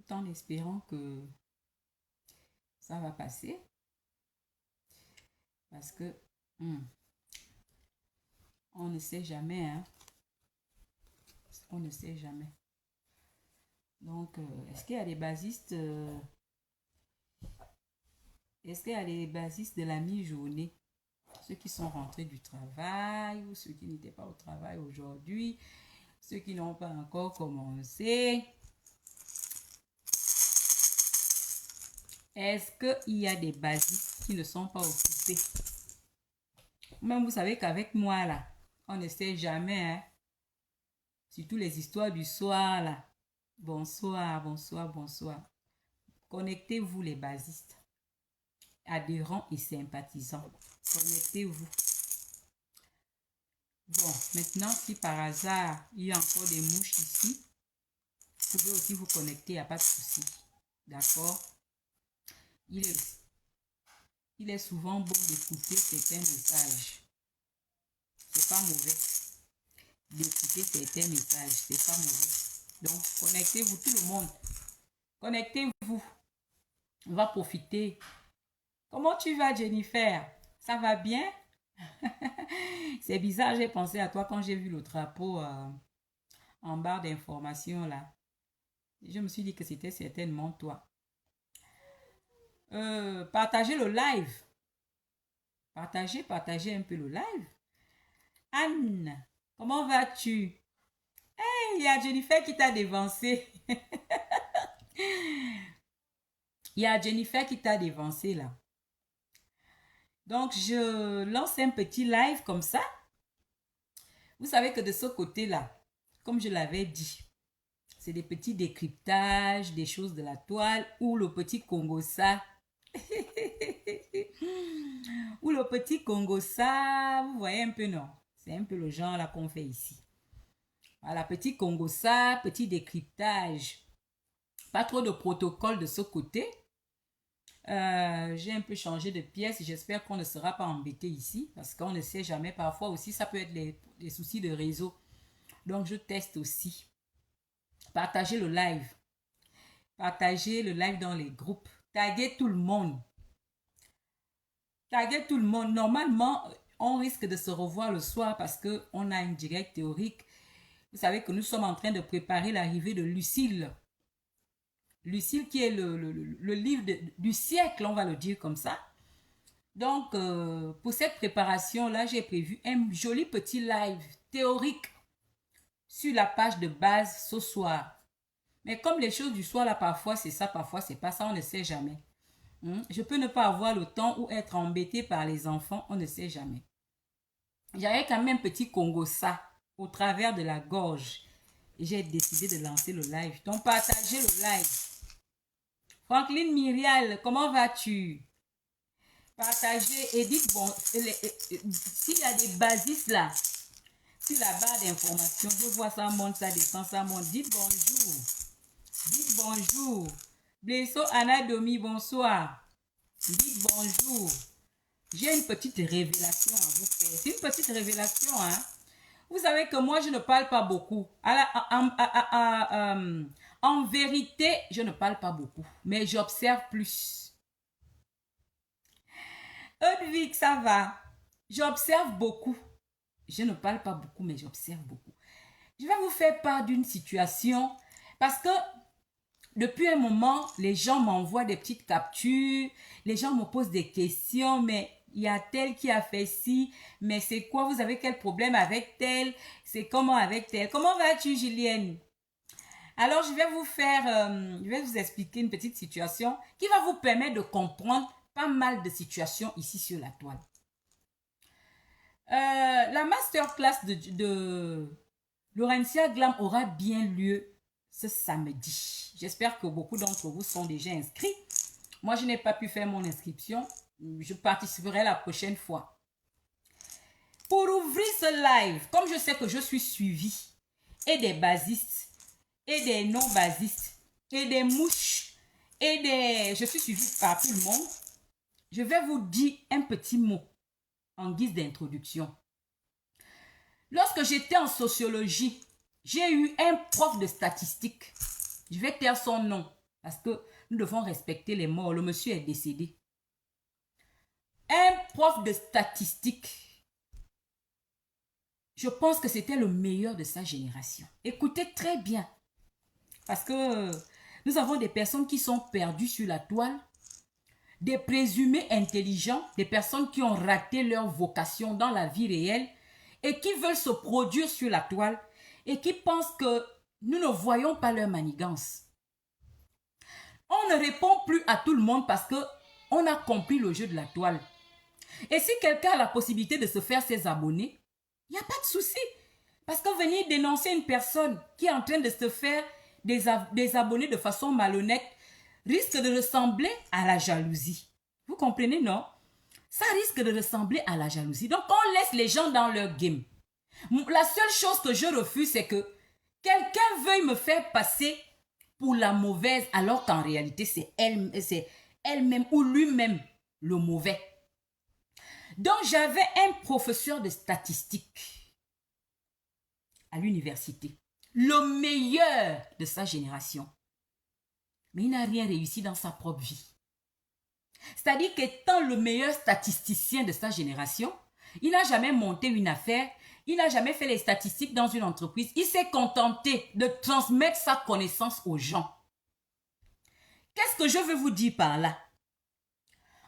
tout en espérant que ça va passer. Parce que on ne sait jamais, hein. On ne sait jamais. Donc, est-ce qu'il y a des basistes est-ce qu'il y a des basistes de la mi-journée? Ceux qui sont rentrés du travail ou ceux qui n'étaient pas au travail aujourd'hui, ceux qui n'ont pas encore commencé. Est-ce qu'il y a des basistes qui ne sont pas occupés? Même vous savez qu'avec moi, là, on ne sait jamais, hein. Surtout les histoires du soir, là. Bonsoir, bonsoir, bonsoir. Connectez-vous les basistes, adhérents et sympathisants. Connectez-vous. Bon, maintenant, si par hasard, il y a encore des mouches ici, vous pouvez aussi vous connecter, il n'y a pas de souci. D'accord? Il est souvent bon d'écouter certains messages. C'est pas mauvais. D'écouter certains messages, c'est pas mauvais. Donc, connectez-vous, tout le monde. Connectez-vous. On va profiter. Comment tu vas, Jennifer? Ça va bien? C'est bizarre, j'ai pensé à toi quand j'ai vu le drapeau en barre d'information là. Je me suis dit que c'était certainement toi. Partagez le live. Partagez un peu le live. Anne, comment vas-tu? Hey, il y a Jennifer qui t'a dévancé. Il y a Jennifer qui t'a dévancé là. Donc, je lance un petit live comme ça. Vous savez que de ce côté-là, comme je l'avais dit, c'est des petits décryptages, des choses de la toile, ou le petit Congo-ça. Ou le petit Congo-ça, vous voyez un peu, non? C'est un peu le genre là qu'on fait ici. Voilà, petit Congo-ça, petit décryptage. Pas trop de protocole de ce côté. J'ai un peu changé de pièce. J'espère qu'on ne sera pas embêté ici parce qu'on ne sait jamais. Parfois aussi, ça peut être les soucis de réseau. Donc, je teste aussi. Partagez le live. Partagez le live dans les groupes. Taguez tout le monde. Taguez tout le monde. Normalement, on risque de se revoir le soir parce qu'on a une direct théorique. Vous savez que nous sommes en train de préparer l'arrivée de Lucille. Lucille qui est le livre du siècle, on va le dire comme ça. Donc, pour cette préparation-là, j'ai prévu un joli petit live théorique sur la page de base ce soir. Mais comme les choses du soir, là, parfois c'est ça, parfois c'est pas ça, on ne sait jamais. Je peux ne pas avoir le temps ou être embêté par les enfants, on ne sait jamais. J'avais quand même un petit Congo ça au travers de la gorge. Et j'ai décidé de lancer le live. Donc, partagez le live. Franklin Myrial, comment vas-tu? Partagez et dites bon, s'il y a des basis là, sur la barre d'information, je vois ça monte, ça descend, ça monte. Dites bonjour. Dites bonjour. Blesso Anadomi, bonsoir. Dites bonjour. J'ai une petite révélation à vous faire. C'est une petite révélation, hein. Vous savez que moi, je ne parle pas beaucoup. En vérité, je ne parle pas beaucoup, mais j'observe plus. Ludwig, ça va. J'observe beaucoup. Je ne parle pas beaucoup, mais j'observe beaucoup. Je vais vous faire part d'une situation parce que depuis un moment, les gens m'envoient des petites captures, les gens me posent des questions, mais il y a tel qui a fait ci, mais c'est quoi, vous avez quel problème avec tel, c'est comment avec tel. Comment vas-tu, Julienne? Alors, je vais vous expliquer une petite situation qui va vous permettre de comprendre pas mal de situations ici sur la toile. La masterclass de Laurentia Glam aura bien lieu ce samedi. J'espère que beaucoup d'entre vous sont déjà inscrits. Moi, je n'ai pas pu faire mon inscription. Je participerai la prochaine fois. Pour ouvrir ce live, comme je sais que je suis suivie, et des basistes, et des non-basistes, et des mouches, je suis suivie par tout le monde, je vais vous dire un petit mot en guise d'introduction. Lorsque j'étais en sociologie, j'ai eu un prof de statistique. Je vais taire son nom. Parce que nous devons respecter les morts. Le monsieur est décédé. Un prof de statistique, je pense que c'était le meilleur de sa génération. Écoutez très bien. Parce que nous avons des personnes qui sont perdues sur la toile, des présumés intelligents, des personnes qui ont raté leur vocation dans la vie réelle et qui veulent se produire sur la toile et qui pensent que nous ne voyons pas leur manigance. On ne répond plus à tout le monde parce qu'on a compris le jeu de la toile. Et si quelqu'un a la possibilité de se faire ses abonnés, il n'y a pas de souci. Parce que venir dénoncer une personne qui est en train de se faire des abonnés de façon malhonnête risque de ressembler à la jalousie. Vous comprenez, non? Ça risque de ressembler à la jalousie. Donc, on laisse les gens dans leur game. La seule chose que je refuse, c'est que quelqu'un veuille me faire passer pour la mauvaise alors qu'en réalité, c'est elle-même ou lui-même le mauvais. Donc, j'avais un professeur de statistique à l'université, le meilleur de sa génération. Mais il n'a rien réussi dans sa propre vie. C'est-à-dire qu'étant le meilleur statisticien de sa génération, il n'a jamais monté une affaire, il n'a jamais fait les statistiques dans une entreprise, il s'est contenté de transmettre sa connaissance aux gens. Qu'est-ce que je veux vous dire par là?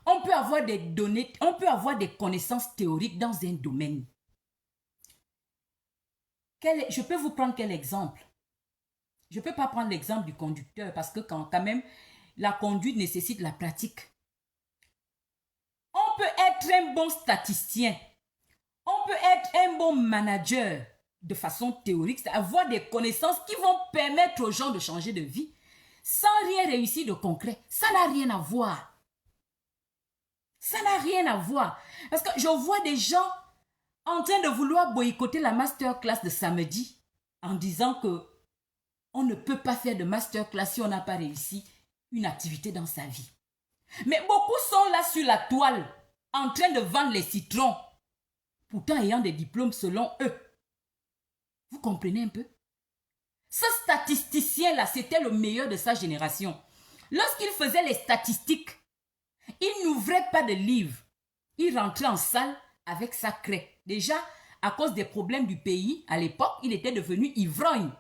On peut avoir des données, on peut avoir des connaissances théoriques dans un domaine. Je peux vous prendre quel exemple? Je ne peux pas prendre l'exemple du conducteur parce que quand même, la conduite nécessite la pratique. On peut être un bon statisticien. On peut être un bon manager de façon théorique, avoir des connaissances qui vont permettre aux gens de changer de vie sans rien réussir de concret. Ça n'a rien à voir. Ça n'a rien à voir. Parce que je vois des gens en train de vouloir boycotter la masterclass de samedi en disant que on ne peut pas faire de masterclass si on n'a pas réussi une activité dans sa vie. Mais beaucoup sont là sur la toile en train de vendre les citrons, pourtant ayant des diplômes selon eux. Vous comprenez un peu? Ce statisticien-là, c'était le meilleur de sa génération. Lorsqu'il faisait les statistiques, il n'ouvrait pas de livre. Il rentrait en salle avec sa craie. Déjà, à cause des problèmes du pays, à l'époque, il était devenu ivrogne.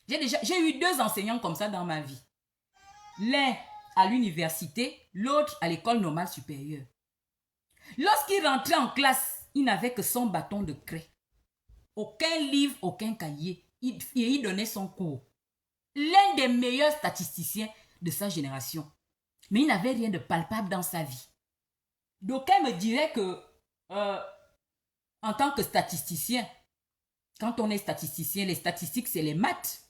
J'ai eu 2 enseignants comme ça dans ma vie. L'un à l'université, l'autre à l'école normale supérieure. Lorsqu'il rentrait en classe, il n'avait que son bâton de craie. Aucun livre, aucun cahier. Il donnait son cours. L'un des meilleurs statisticiens de sa génération. Mais il n'avait rien de palpable dans sa vie. D'aucuns me diraient que, en tant que statisticien, quand on est statisticien, les statistiques, c'est les maths.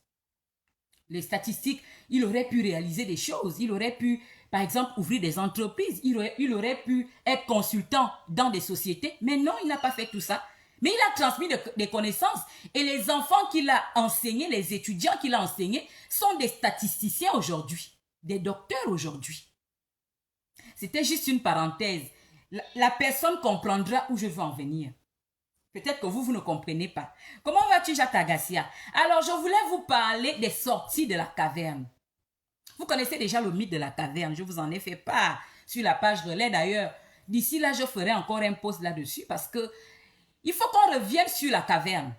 Les statistiques, il aurait pu réaliser des choses. Il aurait pu, par exemple, ouvrir des entreprises. Il aurait pu être consultant dans des sociétés. Mais non, il n'a pas fait tout ça. Mais il a transmis des connaissances. Et les enfants qu'il a enseignés, les étudiants qu'il a enseignés, sont des statisticiens aujourd'hui. Des docteurs aujourd'hui. C'était juste une parenthèse. La personne comprendra où je veux en venir. Peut-être que vous ne comprenez pas. Comment vas-tu, Jacques Agassia? Alors, je voulais vous parler des sorties de la caverne. Vous connaissez déjà le mythe de la caverne. Je vous en ai fait part sur la page relais d'ailleurs. D'ici là, je ferai encore un post là-dessus parce que il faut qu'on revienne sur la caverne.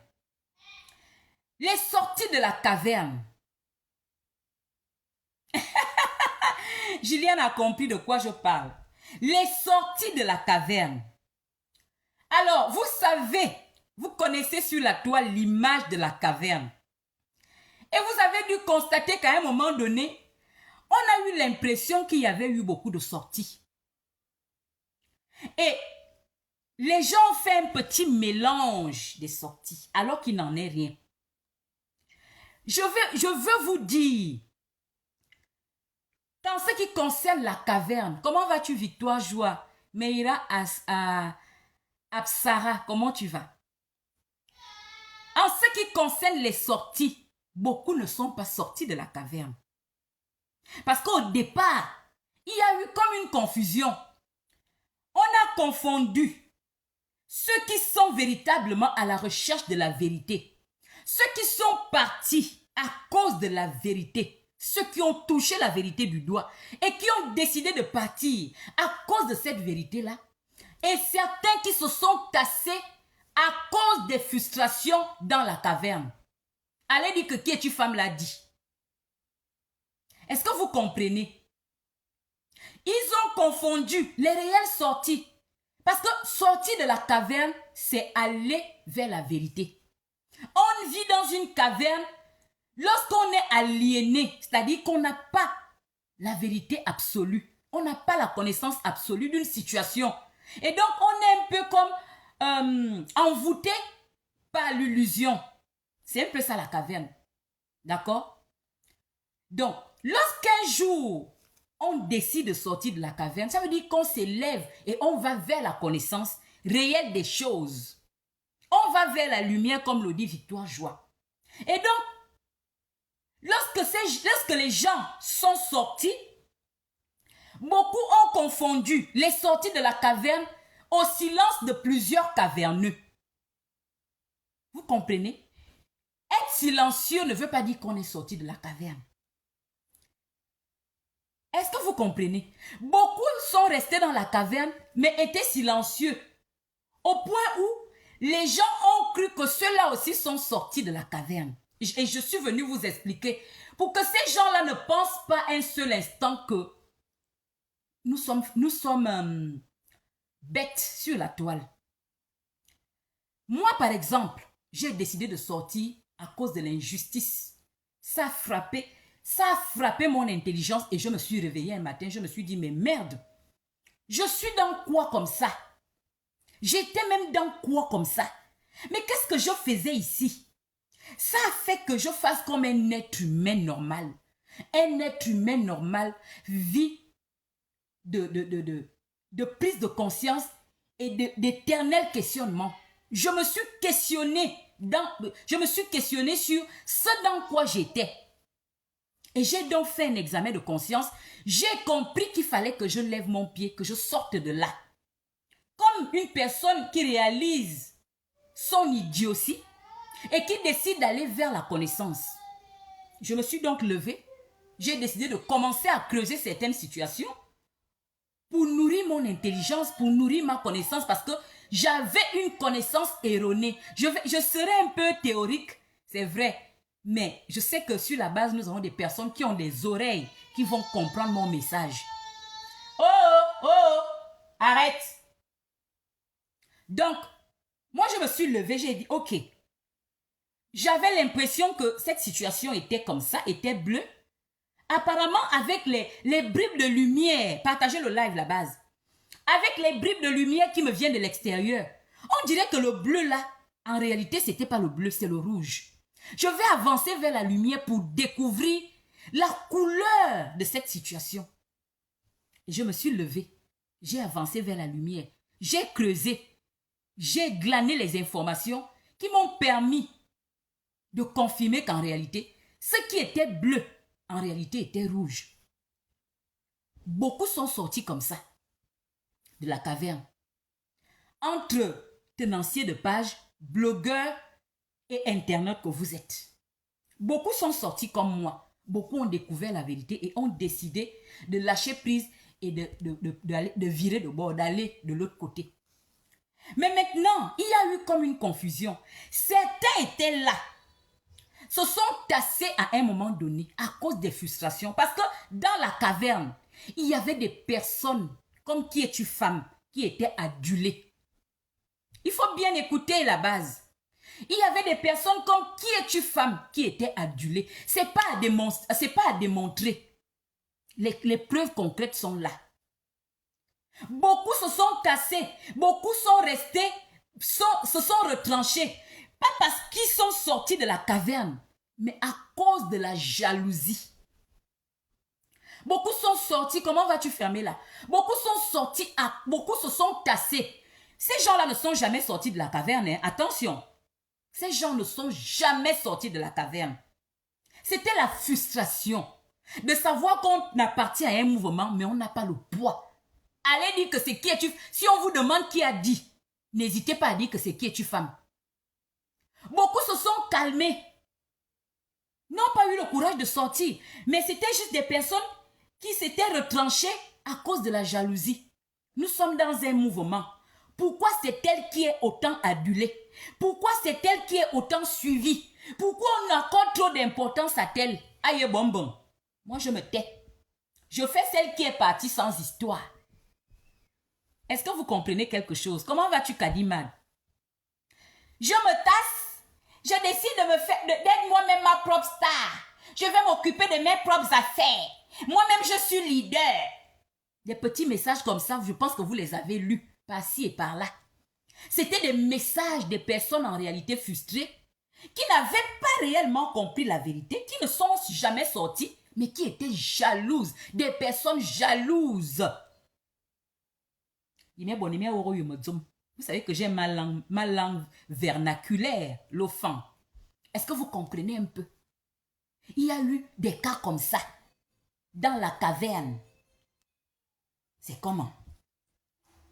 Les sorties de la caverne. Julien a compris de quoi je parle. Les sorties de la caverne. Alors, vous savez, vous connaissez sur la toile l'image de la caverne. Et vous avez dû constater qu'à un moment donné, on a eu l'impression qu'il y avait eu beaucoup de sorties. Et les gens ont fait un petit mélange des sorties, alors qu'il n'en est rien. Je veux vous dire, dans ce qui concerne la caverne, comment vas-tu, Victoire Joie? Meira Absara, comment tu vas? En ce qui concerne les sorties, beaucoup ne sont pas sortis de la caverne. Parce qu'au départ, il y a eu comme une confusion. On a confondu ceux qui sont véritablement à la recherche de la vérité. Ceux qui sont partis à cause de la vérité. ceux qui ont touché la vérité du doigt et qui ont décidé de partir à cause de cette vérité-là, et certains qui se sont tassés à cause des frustrations dans la caverne. Allez dire que qui es-tu femme l'a dit. Est-ce que vous comprenez? Ils ont confondu les réelles sorties. Parce que sortir de la caverne, c'est aller vers la vérité. On vit dans une caverne lorsqu'on est aliéné, c'est-à-dire qu'on n'a pas la vérité absolue. On n'a pas la connaissance absolue d'une situation. Et donc, on est un peu comme envoûté par l'illusion. C'est un peu ça la caverne. D'accord? Donc, lorsqu'un jour, on décide de sortir de la caverne, ça veut dire qu'on s'élève et on va vers la connaissance réelle des choses. On va vers la lumière comme le dit Victoire Joie. Et donc, lorsque les gens sont sortis, beaucoup ont confondu les sorties de la caverne au silence de plusieurs caverneux. Vous comprenez? Être silencieux ne veut pas dire qu'on est sorti de la caverne. Est-ce que vous comprenez? Beaucoup sont restés dans la caverne, mais étaient silencieux. Au point où les gens ont cru que ceux-là aussi sont sortis de la caverne. Et je suis venu vous expliquer. Pour que ces gens-là ne pensent pas un seul instant que nous sommes bêtes sur la toile. Moi, par exemple, j'ai décidé de sortir à cause de l'injustice. Ça a frappé mon intelligence et je me suis réveillée un matin, je me suis dit, mais merde, je suis dans quoi comme ça? J'étais même dans quoi comme ça? Mais qu'est-ce que je faisais ici? Ça a fait que je fasse comme un être humain normal. Un être humain normal vit de prise de conscience et d'éternel questionnement. Je me suis questionné sur ce dans quoi j'étais. Et j'ai donc fait un examen de conscience. J'ai compris qu'il fallait que je lève mon pied, que je sorte de là. Comme une personne qui réalise son idiotie et qui décide d'aller vers la connaissance. Je me suis donc levée. J'ai décidé de commencer à creuser certaines situations pour nourrir mon intelligence, pour nourrir ma connaissance, parce que j'avais une connaissance erronée. Je serais un peu théorique, c'est vrai. Mais je sais que sur la base, nous avons des personnes qui ont des oreilles, qui vont comprendre mon message. Oh, arrête. Donc, moi je me suis levée, j'ai dit, ok. J'avais l'impression que cette situation était comme ça, était bleue. Apparemment, avec les bribes de lumière, partagez le live la base. Avec les bribes de lumière qui me viennent de l'extérieur, on dirait que le bleu là, en réalité, ce n'était pas le bleu, c'est le rouge. Je vais avancer vers la lumière pour découvrir la couleur de cette situation. Et je me suis levée. J'ai avancé vers la lumière. J'ai creusé. J'ai glané les informations qui m'ont permis de confirmer qu'en réalité, ce qui était bleu, en réalité, était rouge. Beaucoup sont sortis comme ça, de la caverne. Entre tenanciers de pages, blogueurs et internautes que vous êtes. Beaucoup sont sortis comme moi. Beaucoup ont découvert la vérité et ont décidé de lâcher prise et de virer de bord, d'aller de l'autre côté. Mais maintenant, il y a eu comme une confusion. Certains étaient là, se sont tassés à un moment donné à cause des frustrations. Parce que dans la caverne, il y avait des personnes comme qui es-tu femme, qui étaient adulées. Il faut bien écouter la base. Il y avait des personnes comme qui es-tu femme, qui étaient adulées. Ce n'est pas à démontrer. Les preuves concrètes sont là. Beaucoup se sont tassés, beaucoup sont restés, se sont retranchés. Pas parce qu'ils sont sortis de la caverne, mais à cause de la jalousie. Beaucoup sont sortis, comment vas-tu fermer là? Beaucoup sont sortis, beaucoup se sont tassés. Ces gens-là ne sont jamais sortis de la caverne, hein? Attention. Ces gens ne sont jamais sortis de la caverne. C'était la frustration de savoir qu'on appartient à un mouvement, mais on n'a pas le poids. Allez dire que c'est qui es-tu. Si on vous demande qui a dit, n'hésitez pas à dire que c'est qui es-tu femme. Beaucoup se sont calmés. n'ont pas eu le courage de sortir. Mais c'était juste des personnes qui s'étaient retranchées à cause de la jalousie. Nous sommes dans un mouvement. Pourquoi c'est elle qui est autant adulée? Pourquoi c'est elle qui est autant suivie? Pourquoi on accorde trop d'importance à elle? Aïe bonbon. Moi je me tais. Je fais celle qui est partie sans histoire. Est-ce que vous comprenez quelque chose? Comment vas-tu, Kadimad? Je me tasse. Je décide de me faire d'être moi-même ma propre star. Je vais m'occuper de mes propres affaires. Moi-même, je suis leader. Des petits messages comme ça, je pense que vous les avez lus par-ci et par-là. C'était des messages des personnes en réalité frustrées qui n'avaient pas réellement compris la vérité, qui ne sont jamais sorties, mais qui étaient jalouses. Des personnes jalouses. Vous savez que j'ai ma langue vernaculaire, l'offend. Est-ce que vous comprenez un peu? Il y a eu des cas comme ça dans la caverne. C'est comment?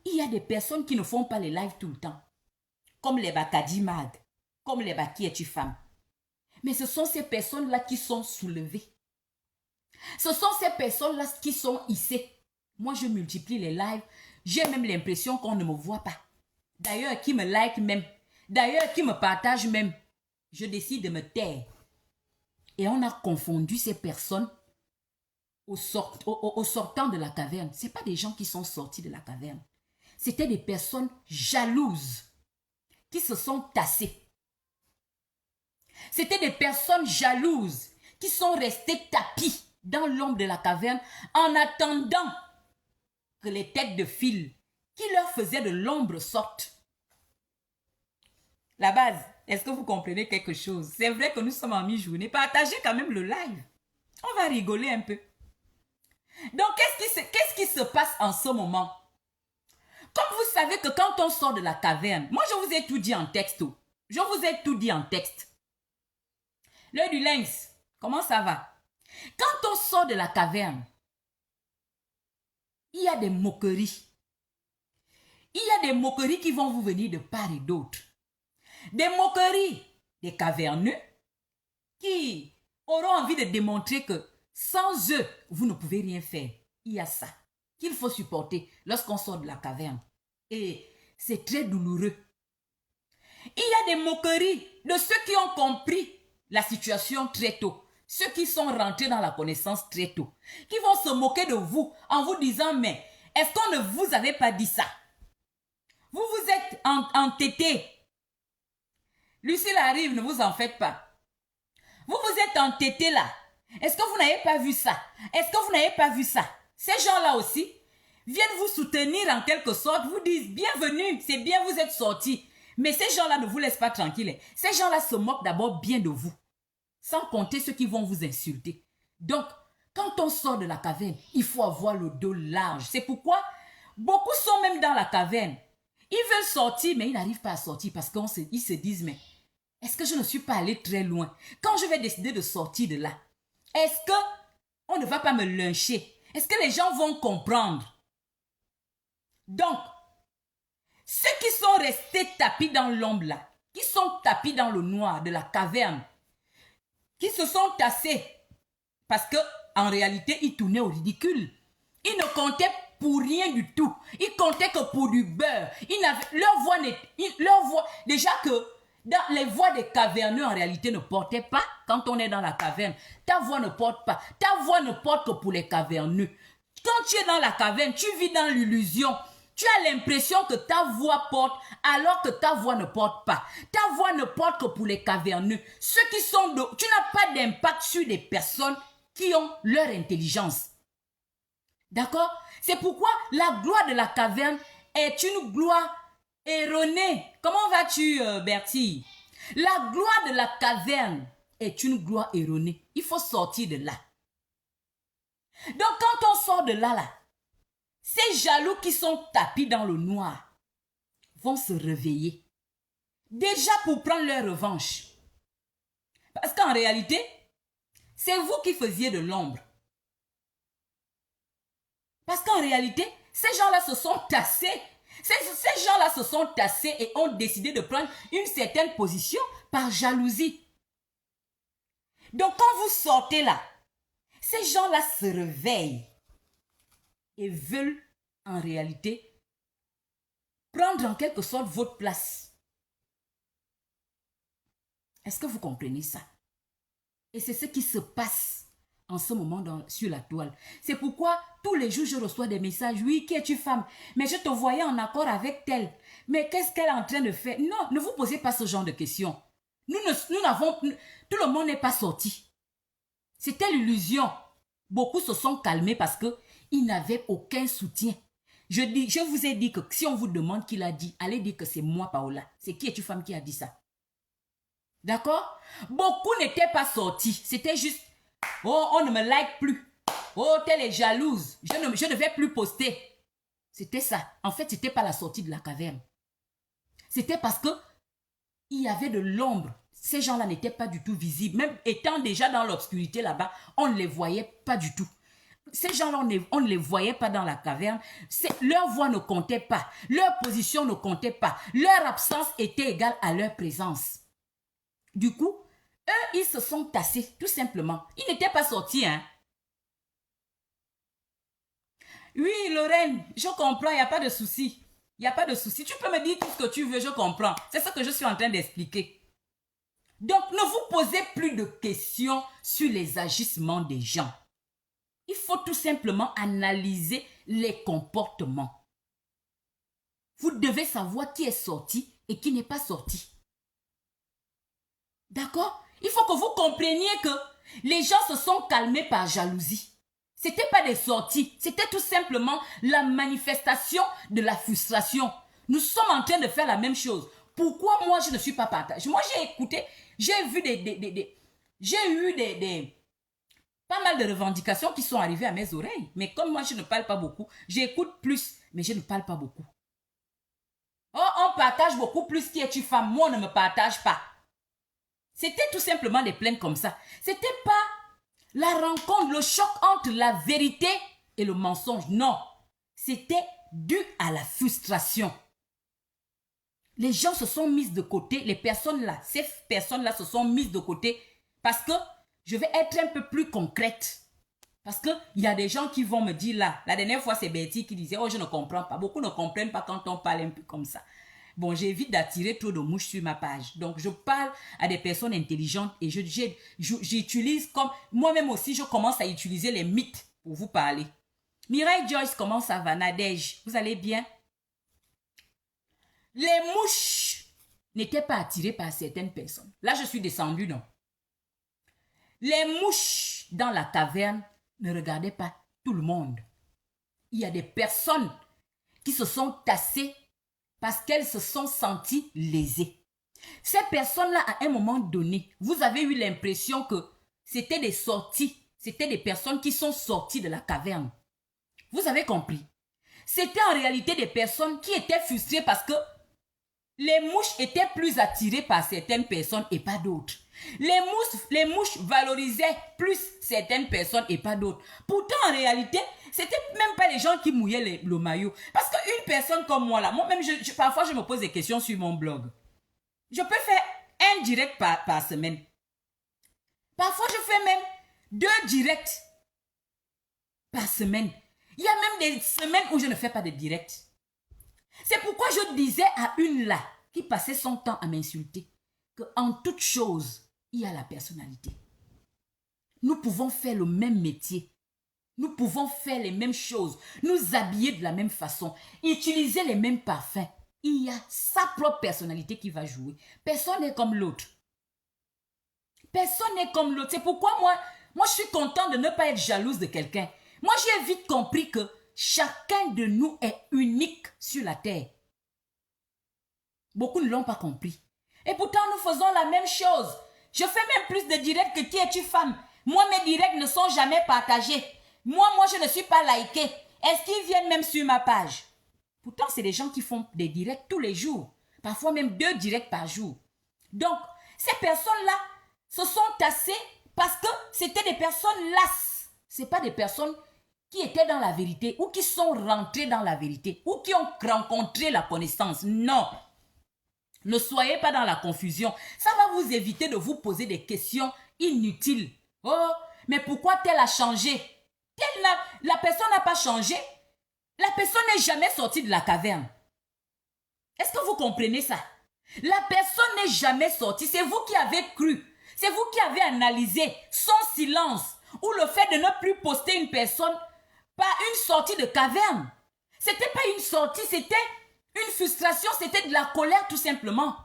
Il y a des personnes qui ne font pas les lives tout le temps, comme les Bakadi Mag, comme les Baki et Tifam. Mais ce sont ces personnes-là qui sont soulevées. Ce sont ces personnes-là qui sont hissées. Moi, je multiplie les lives. J'ai même l'impression qu'on ne me voit pas. D'ailleurs, qui me like même. D'ailleurs, qui me partage même. Je décide de me taire. Et on a confondu ces personnes au sortant de la caverne. Ce n'est pas des gens qui sont sortis de la caverne. C'était des personnes jalouses qui se sont tassées. C'était des personnes jalouses qui sont restées tapies dans l'ombre de la caverne en attendant que les têtes de fil qui leur faisaient de l'ombre sortent. La base, est-ce que vous comprenez quelque chose? C'est vrai que nous sommes en mi-journée. Partagez quand même le live. On va rigoler un peu. Donc, qu'est-ce qui se passe en ce moment? Comme vous savez que quand on sort de la caverne, moi je vous ai tout dit en texto. Je vous ai tout dit en texte. L'heure du lynx, comment ça va? Quand on sort de la caverne, il y a des moqueries. Il y a des moqueries qui vont vous venir de part et d'autre. Des moqueries des caverneux qui auront envie de démontrer que sans eux, vous ne pouvez rien faire. Il y a ça qu'il faut supporter lorsqu'on sort de la caverne. Et c'est très douloureux. Il y a des moqueries de ceux qui ont compris la situation très tôt. Ceux qui sont rentrés dans la connaissance très tôt. Qui vont se moquer de vous en vous disant, mais est-ce qu'on ne vous avait pas dit ça? Vous vous êtes entêtés. Lucille arrive, ne vous en faites pas. Vous vous êtes entêtés là. Est-ce que vous n'avez pas vu ça? Est-ce que vous n'avez pas vu ça? Ces gens-là aussi viennent vous soutenir en quelque sorte, vous disent bienvenue, c'est bien, vous êtes sortis. Mais ces gens-là ne vous laissent pas tranquille. Ces gens-là se moquent d'abord bien de vous, sans compter ceux qui vont vous insulter. Donc, quand on sort de la caverne, il faut avoir le dos large. C'est pourquoi beaucoup sont même dans la caverne. Ils veulent sortir, mais ils n'arrivent pas à sortir parce qu'ils se disent, mais est-ce que je ne suis pas allé très loin? Quand je vais décider de sortir de là, est-ce qu'on ne va pas me lyncher? Est-ce que les gens vont comprendre? Donc, ceux qui sont restés tapis dans l'ombre là, qui sont tapis dans le noir de la caverne, qui se sont tassés, parce que en réalité, ils tournaient au ridicule. Ils ne comptaient pour rien du tout. Ils comptaient que pour du beurre. Leur voix, déjà que dans les voix des caverneux en réalité ne portaient pas quand on est dans la caverne. Ta voix ne porte pas. Ta voix ne porte que pour les caverneux. Quand tu es dans la caverne, tu vis dans l'illusion. Tu as l'impression que ta voix porte alors que ta voix ne porte pas. Ta voix ne porte que pour les caverneux. Ceux qui sont tu n'as pas d'impact sur des personnes qui ont leur intelligence. D'accord? C'est pourquoi la gloire de la caverne est une gloire erronée. Comment vas-tu, Bertie? La gloire de la caverne est une gloire erronée. Il faut sortir de là. Donc, quand on sort de là, ces jaloux qui sont tapis dans le noir vont se réveiller. Déjà pour prendre leur revanche. Parce qu'en réalité, c'est vous qui faisiez de l'ombre. Parce qu'en réalité, ces gens-là se sont tassés. Ces gens-là se sont tassés et ont décidé de prendre une certaine position par jalousie. Donc, quand vous sortez là, ces gens-là se réveillent et veulent en réalité prendre en quelque sorte votre place. Est-ce que vous comprenez ça? Et c'est ce qui se passe en ce moment sur la toile. C'est pourquoi tous les jours je reçois des messages. Oui, qui es-tu femme? Mais je te voyais en accord avec telle. Mais qu'est-ce qu'elle est en train de faire? Non, ne vous posez pas ce genre de questions. Tout le monde n'est pas sorti. C'était l'illusion. Beaucoup se sont calmés parce qu'ils n'avaient aucun soutien. Je vous ai dit que si on vous demande qui l'a dit, allez dire que c'est moi, Paola. C'est qui es-tu femme qui a dit ça? D'accord? Beaucoup n'étaient pas sortis. C'était juste, oh, on ne me like plus. Oh, telle est jalouse. Je ne vais plus poster. C'était ça. En fait, ce n'était pas la sortie de la caverne. C'était parce que il y avait de l'ombre. Ces gens-là n'étaient pas du tout visibles. Même étant déjà dans l'obscurité là-bas, on ne les voyait pas du tout. Ces gens-là, on ne les voyait pas dans la caverne. Leur voix ne comptait pas. Leur position ne comptait pas. Leur absence était égale à leur présence. Du coup, eux, ils se sont tassés, tout simplement. Ils n'étaient pas sortis, hein. Oui, Lorraine, je comprends, il n'y a pas de souci. Il n'y a pas de souci. Tu peux me dire tout ce que tu veux, je comprends. C'est ce que je suis en train d'expliquer. Donc, ne vous posez plus de questions sur les agissements des gens. Il faut tout simplement analyser les comportements. Vous devez savoir qui est sorti et qui n'est pas sorti. D'accord? Il faut que vous compreniez que les gens se sont calmés par jalousie. Ce n'était pas des sorties, c'était tout simplement la manifestation de la frustration. Nous sommes en train de faire la même chose. Pourquoi moi je ne suis pas partagée? Moi j'ai écouté, j'ai vu pas mal de revendications qui sont arrivées à mes oreilles. Mais comme moi je ne parle pas beaucoup, j'écoute plus, mais je ne parle pas beaucoup. Oh, on partage beaucoup plus qui es-tu femme, moi on ne me partage pas. C'était tout simplement des plaintes comme ça. C'était pas la rencontre, le choc entre la vérité et le mensonge. Non, c'était dû à la frustration. Les gens se sont mis de côté, les personnes là, ces personnes-là se sont mises de côté parce que je vais être un peu plus concrète. Parce qu'il y a des gens qui vont me dire là, la dernière fois c'est Betty qui disait, oh je ne comprends pas. Beaucoup ne comprennent pas quand on parle un peu comme ça. Bon, j'évite d'attirer trop de mouches sur ma page. Donc, je parle à des personnes intelligentes et j'utilise comme... Moi-même aussi, je commence à utiliser les mythes pour vous parler. Mireille Joyce, comment ça va? Nadège, vous allez bien? Les mouches n'étaient pas attirées par certaines personnes. Là, je suis descendue, non? Les mouches dans la caverne ne regardaient pas tout le monde. Il y a des personnes qui se sont tassées parce qu'elles se sont senties lésées. Ces personnes-là, à un moment donné, vous avez eu l'impression que c'était des sorties, c'était des personnes qui sont sorties de la caverne. Vous avez compris? C'était en réalité des personnes qui étaient frustrées parce que les mouches étaient plus attirées par certaines personnes et pas d'autres. Les mouches valorisaient plus certaines personnes et pas d'autres. Pourtant, en réalité, c'était même pas les gens qui mouillaient le maillot. Parce qu'une personne comme moi, là, moi-même, parfois, je me pose des questions sur mon blog. Je peux faire un direct par semaine. Parfois, je fais même 2 directs par semaine. Il y a même des semaines où je ne fais pas de direct. C'est pourquoi je disais à une là, qui passait son temps à m'insulter, qu'en toute chose, il y a la personnalité. Nous pouvons faire le même métier. Nous pouvons faire les mêmes choses. Nous habiller de la même façon. Utiliser les mêmes parfums. Il y a sa propre personnalité qui va jouer. Personne n'est comme l'autre. Personne n'est comme l'autre. C'est pourquoi moi, je suis contente de ne pas être jalouse de quelqu'un. Moi, j'ai vite compris que chacun de nous est unique sur la terre. Beaucoup ne l'ont pas compris. Et pourtant, nous faisons la même chose. Je fais même plus de directs que qui es-tu femme. Moi, mes directs ne sont jamais partagés. Moi, je ne suis pas likée. Est-ce qu'ils viennent même sur ma page? Pourtant, c'est des gens qui font des directs tous les jours. Parfois même 2 directs par jour. Donc, ces personnes-là se sont tassées parce que c'était des personnes lasses. Ce n'est pas des personnes qui étaient dans la vérité ou qui sont rentrées dans la vérité ou qui ont rencontré la connaissance. Non. Ne soyez pas dans la confusion. Ça va vous éviter de vous poser des questions inutile. Oh, mais pourquoi tel a changé? La personne n'a pas changé. La personne n'est jamais sortie de la caverne. Est-ce que vous comprenez ça? La personne n'est jamais sortie. C'est vous qui avez cru. C'est vous qui avez analysé son silence ou le fait de ne plus poster une personne par une sortie de caverne. C'était pas une sortie, c'était une frustration, c'était de la colère tout simplement.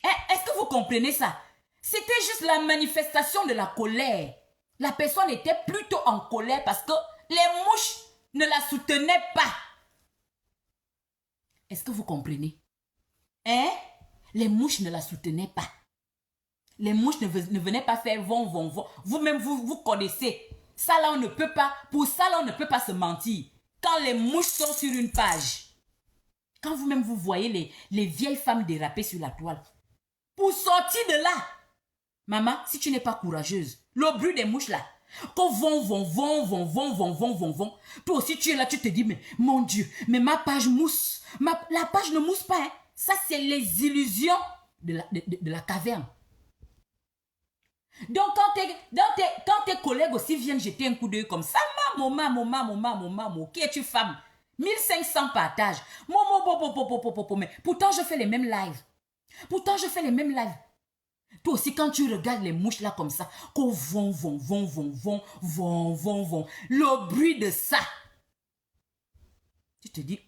Est-ce que vous comprenez ça? C'était juste la manifestation de la colère. La personne était plutôt en colère parce que les mouches ne la soutenaient pas. Est-ce que vous comprenez? Les mouches ne la soutenaient pas. Les mouches ne venaient pas faire vont, vont, vont. Vous-même, vous connaissez. Ça là, on ne peut pas. Pour ça là, on ne peut pas se mentir. Quand les mouches sont sur une page, quand vous-même, vous voyez les vieilles femmes déraper sur la toile, pour sortir de là, maman, si tu n'es pas courageuse, le bruit des mouches là, quand vont, toi aussi tu es là, tu te dis, mais mon Dieu, mais ma page mousse. La page ne mousse pas. Hein. Ça, c'est les illusions de la caverne. Donc, quand tes collègues aussi viennent jeter un coup d'œil comme ça, maman, qui es-tu femme? 1500 partages. Mais pourtant, je fais les mêmes lives. Toi aussi, quand tu regardes les mouches là comme ça, qu'on vont, le bruit de ça, tu te dis,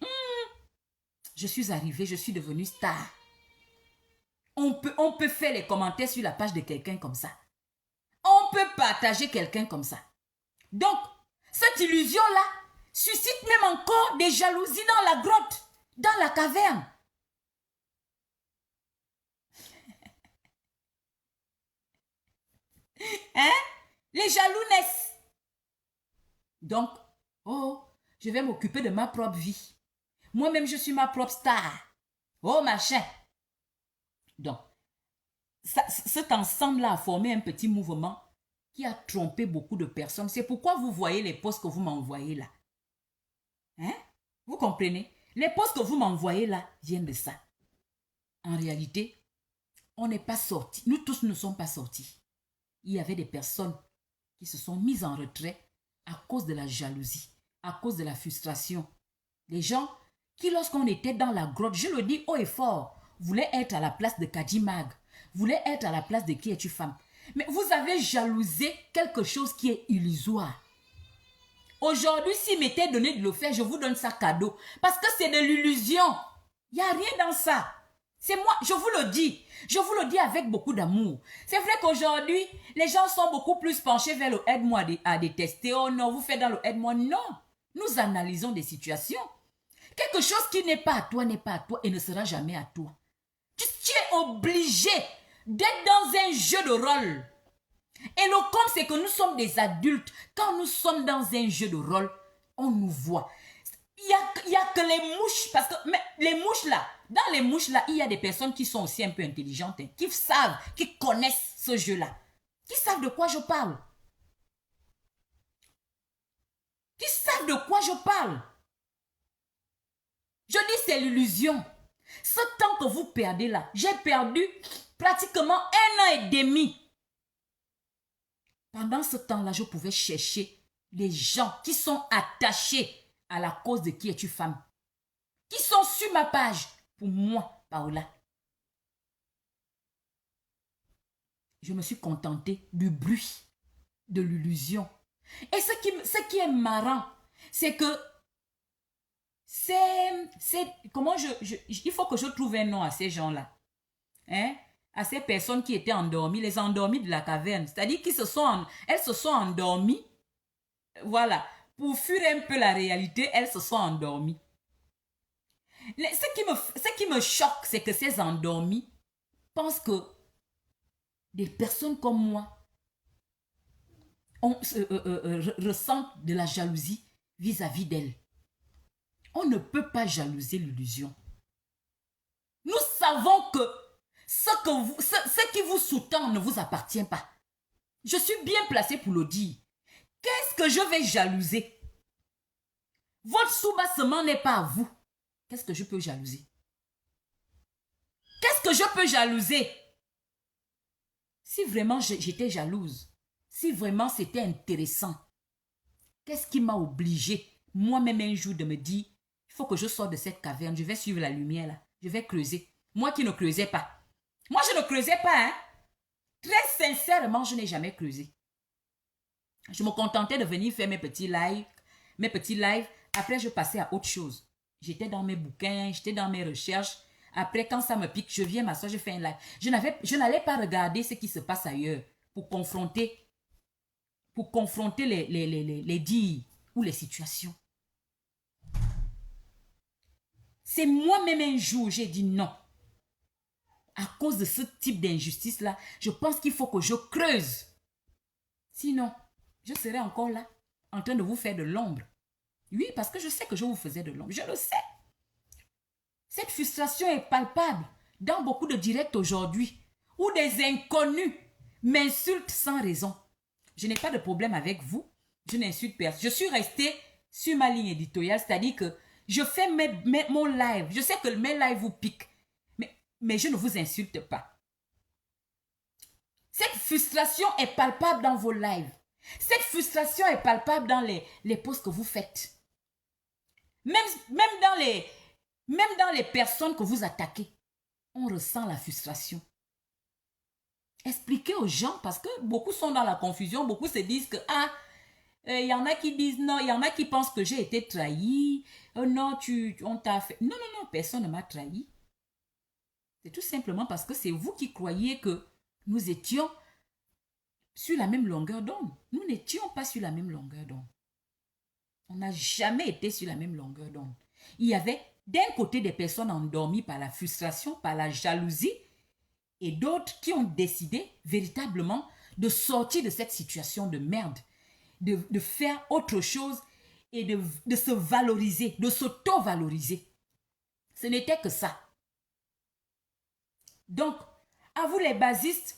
je suis arrivée, je suis devenue star. On peut faire les commentaires sur la page de quelqu'un comme ça. On peut partager quelqu'un comme ça. Donc, cette illusion-là suscite même encore des jalousies dans la grotte, dans la caverne. Les jaloux naissent. Donc, je vais m'occuper de ma propre vie. Moi-même, je suis ma propre star. Oh, machin. Donc, cet ensemble-là a formé un petit mouvement qui a trompé beaucoup de personnes. C'est pourquoi vous voyez les posts que vous m'envoyez là. Vous comprenez? Les posts que vous m'envoyez là viennent de ça. En réalité, on n'est pas sortis. Nous tous ne sommes pas sortis. Il y avait des personnes qui se sont mises en retrait à cause de la jalousie, à cause de la frustration. Les gens qui, lorsqu'on était dans la grotte, je le dis haut et fort, voulaient être à la place de Kadimag, voulaient être à la place de Qui es-tu femme. Mais vous avez jalousé quelque chose qui est illusoire. Aujourd'hui, s'il m'était donné de le faire, je vous donne ça cadeau. Parce que c'est de l'illusion. Il n'y a rien dans ça. C'est moi, je vous le dis. Je vous le dis avec beaucoup d'amour. C'est vrai qu'aujourd'hui, les gens sont beaucoup plus penchés vers le aide-moi à détester. Oh non, vous faites dans le aide-moi. Non. Nous analysons des situations. Quelque chose qui n'est pas à toi n'est pas à toi et ne sera jamais à toi. Tu es obligé d'être dans un jeu de rôle. Et le com, c'est que nous sommes des adultes. Quand nous sommes dans un jeu de rôle, on nous voit. Il y a que les mouches, parce que mais les mouches là, dans les mouches là, il y a des personnes qui sont aussi un peu intelligentes, qui savent, qui connaissent ce jeu-là, qui savent de quoi je parle. Qui savent de quoi je parle. Je dis c'est l'illusion. Ce temps que vous perdez là, j'ai perdu pratiquement 1 an et demi. Pendant ce temps-là, je pouvais chercher les gens qui sont attachés à la cause de Qui es-tu femme, qui sont sur ma page pour moi, Paola. Je me suis contentée du bruit, de l'illusion. Et ce qui est marrant, c'est que comment il faut que je trouve un nom à ces gens-là. À ces personnes qui étaient endormies, les endormies de la caverne. C'est-à-dire qu'elles se sont endormies. Voilà. Pour fuir un peu la réalité, elles se sont endormies. Ce qui me choque, c'est que ces endormis pensent que des personnes comme moi ressentent de la jalousie vis-à-vis d'elles. On ne peut pas jalouser l'illusion. Nous savons que ce qui vous sous-tend ne vous appartient pas. Je suis bien placée pour le dire. Qu'est-ce que je vais jalouser? Votre soubassement n'est pas à vous. Qu'est-ce que je peux jalouser? Qu'est-ce que je peux jalouser? Si vraiment j'étais jalouse, si vraiment c'était intéressant, qu'est-ce qui m'a obligé, moi-même un jour, de me dire, il faut que je sorte de cette caverne, je vais suivre la lumière là, je vais creuser. Moi qui ne creusais pas. Moi, je ne creusais pas, hein. Très sincèrement, je n'ai jamais creusé. Je me contentais de venir faire mes petits lives. Après, je passais à autre chose. J'étais dans mes bouquins, j'étais dans mes recherches. Après, quand ça me pique, je viens m'asseoir, je fais un live. Je n'allais pas regarder ce qui se passe ailleurs pour confronter les dires ou les situations. C'est moi-même un jour, j'ai dit non. À cause de ce type d'injustice-là, je pense qu'il faut que je creuse. Sinon, je serai encore là, en train de vous faire de l'ombre. Oui, parce que je sais que je vous faisais de l'ombre. Je le sais. Cette frustration est palpable dans beaucoup de directs aujourd'hui, où des inconnus m'insultent sans raison. Je n'ai pas de problème avec vous. Je n'insulte personne. Je suis restée sur ma ligne éditoriale, c'est-à-dire que je fais mon live. Je sais que mes lives vous piquent, mais je ne vous insulte pas. Cette frustration est palpable dans vos lives. Cette frustration est palpable dans les posts que vous faites. Même dans les personnes que vous attaquez, on ressent la frustration. Expliquez aux gens, parce que beaucoup sont dans la confusion, beaucoup se disent que y en a qui disent non, il y en a qui pensent que j'ai été trahi. Non, on t'a fait. Non, personne ne m'a trahi. C'est tout simplement parce que c'est vous qui croyez que nous étions sur la même longueur d'onde. Nous n'étions pas sur la même longueur d'onde. On n'a jamais été sur la même longueur d'onde. Il y avait d'un côté des personnes endormies par la frustration, par la jalousie, et d'autres qui ont décidé véritablement de sortir de cette situation de merde, de faire autre chose et de se valoriser, de s'auto-valoriser. Ce n'était que ça. Donc, à vous les basistes,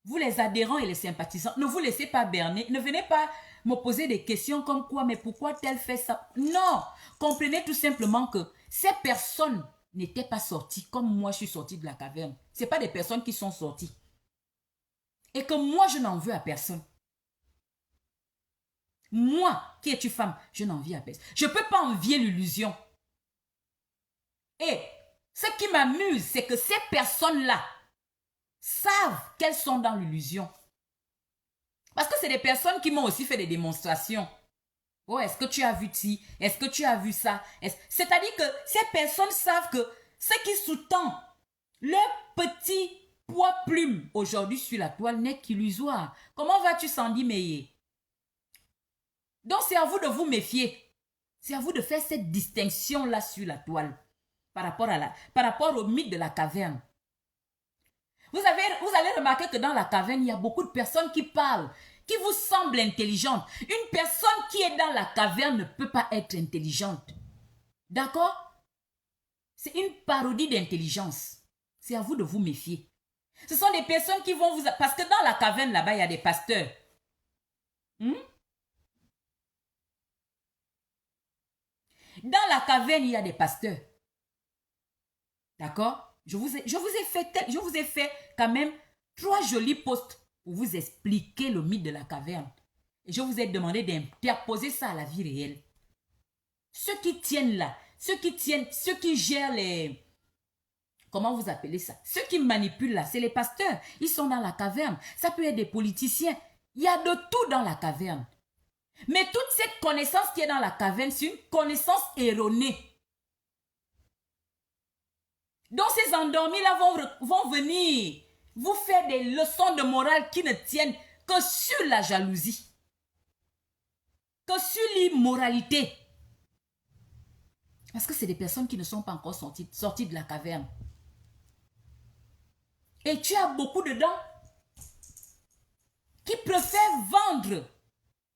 vous les adhérents et les sympathisants, ne vous laissez pas berner, ne venez pas me poser des questions comme quoi, mais pourquoi tel fait ça? Non, comprenez tout simplement que ces personnes n'étaient pas sorties comme moi je suis sortie de la caverne. Ce n'est pas des personnes qui sont sorties. Et que moi je n'en veux à personne. Moi, qui es-tu femme, je n'en envie à personne. Je ne peux pas envier l'illusion. Et ce qui m'amuse, c'est que ces personnes-là savent qu'elles sont dans l'illusion. Parce que c'est des personnes qui m'ont aussi fait des démonstrations. Oh, est-ce que tu as vu ci? Est-ce que tu as vu ça? C'est-à-dire que ces personnes savent que ce qui sous-tend leur petit poids plume aujourd'hui sur la toile n'est qu'illusoire. Comment vas-tu, Sandy Meyer? Donc, c'est à vous de vous méfier. C'est à vous de faire cette distinction-là sur la toile par rapport au mythe de la caverne. Vous allez remarquer que dans la caverne, il y a beaucoup de personnes qui parlent, qui vous semblent intelligentes. Une personne qui est dans la caverne ne peut pas être intelligente. D'accord? C'est une parodie d'intelligence. C'est à vous de vous méfier. Ce sont des personnes qui vont vous... Parce que dans la caverne, là-bas, il y a des pasteurs. Dans la caverne, il y a des pasteurs. D'accord? Je vous ai fait quand même 3 jolis posts pour vous expliquer le mythe de la caverne. Et je vous ai demandé d'interposer ça à la vie réelle. Ceux qui tiennent là, ceux qui gèrent les... Comment vous appelez ça? Ceux qui manipulent là, c'est les pasteurs. Ils sont dans la caverne. Ça peut être des politiciens. Il y a de tout dans la caverne. Mais toute cette connaissance qui est dans la caverne, c'est une connaissance erronée. Donc ces endormis-là vont venir vous faire des leçons de morale qui ne tiennent que sur la jalousie, que sur l'immoralité. Parce que c'est des personnes qui ne sont pas encore sorties de la caverne. Et tu as beaucoup dedans qui préfèrent vendre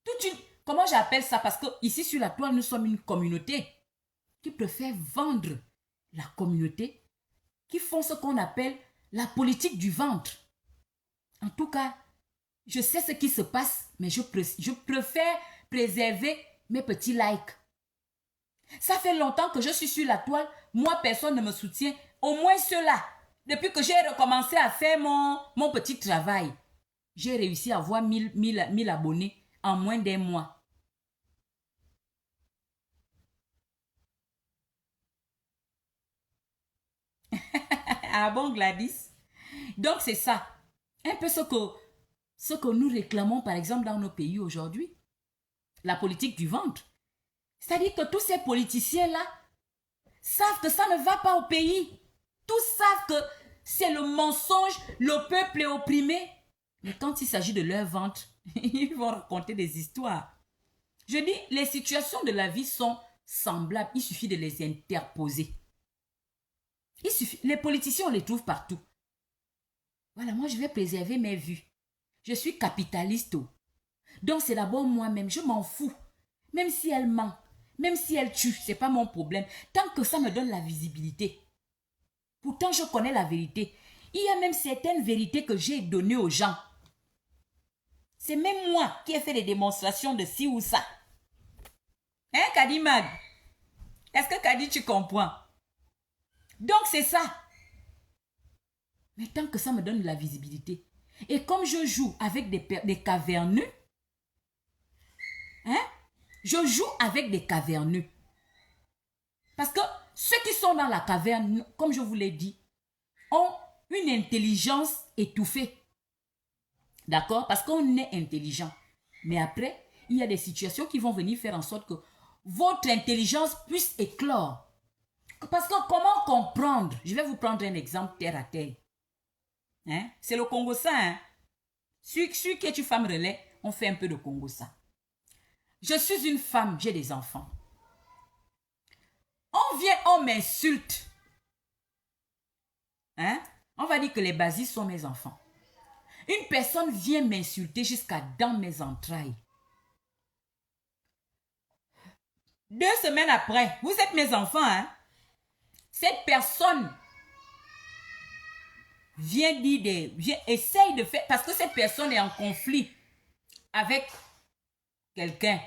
toute une... Comment j'appelle ça? Parce que ici sur la toile, nous sommes une communauté qui préfère vendre la communauté, qui font ce qu'on appelle la politique du ventre. En tout cas, je sais ce qui se passe, mais je préfère préserver mes petits likes. Ça fait longtemps que je suis sur la toile, moi personne ne me soutient, au moins ceux-là. Depuis que j'ai recommencé à faire mon petit travail, J'ai réussi à avoir 1000 abonnés en moins d'un mois. Ah bon, Gladys? Donc, c'est ça. Un peu ce que nous réclamons, par exemple, dans nos pays aujourd'hui. La politique du ventre. C'est-à-dire que tous ces politiciens-là savent que ça ne va pas au pays. Tous savent que c'est le mensonge, le peuple est opprimé. Mais quand il s'agit de leur ventre, ils vont raconter des histoires. Je dis, les situations de la vie sont semblables. Il suffit de les interposer. Les politiciens, on les trouve partout. Voilà, moi, je vais préserver mes vues. Je suis capitaliste. Donc, c'est d'abord moi-même. Je m'en fous. Même si elle ment, même si elle tue, ce n'est pas mon problème. Tant que ça me donne la visibilité. Pourtant, je connais la vérité. Il y a même certaines vérités que j'ai données aux gens. C'est même moi qui ai fait des démonstrations de ci ou ça. Hein, Kadi Mag? Est-ce que Kadi, tu comprends? Donc, c'est ça. Mais tant que ça me donne de la visibilité. Et comme je joue avec des caverneux, hein, je joue avec des caverneux. Parce que ceux qui sont dans la caverne, comme je vous l'ai dit, ont une intelligence étouffée. D'accord? Parce qu'on est intelligent. Mais après, il y a des situations qui vont venir faire en sorte que votre intelligence puisse éclore. Parce que comment comprendre? Je vais vous prendre un exemple terre à terre. Hein? C'est le Congo ça. Hein? Celui qui est une femme relais, on fait un peu de Congo ça. Je suis une femme, j'ai des enfants. On vient, on m'insulte. Hein? On va dire que les basis sont mes enfants. Une personne vient m'insulter jusqu'à dans mes entrailles. 2 semaines après, vous êtes mes enfants, hein? Cette personne vient dire essaye de faire, parce que cette personne est en conflit avec quelqu'un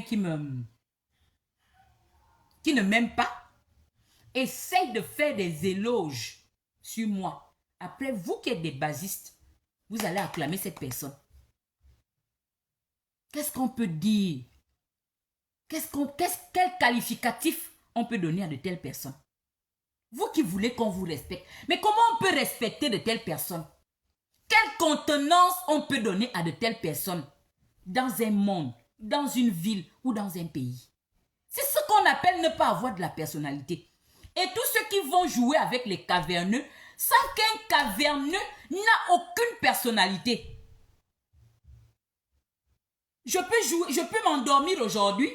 qui ne m'aime pas, essaye de faire des éloges sur moi. Après, vous qui êtes des basistes, vous allez acclamer cette personne. Qu'est-ce qu'on peut dire? Quel qualificatif on peut donner à de telles personnes? Vous qui voulez qu'on vous respecte. Mais comment on peut respecter de telles personnes? Quelle contenance on peut donner à de telles personnes dans un monde, dans une ville ou dans un pays? C'est ce qu'on appelle ne pas avoir de la personnalité. Et tous ceux qui vont jouer avec les caverneux savent qu'un caverneux n'a aucune personnalité. Je peux m'endormir aujourd'hui.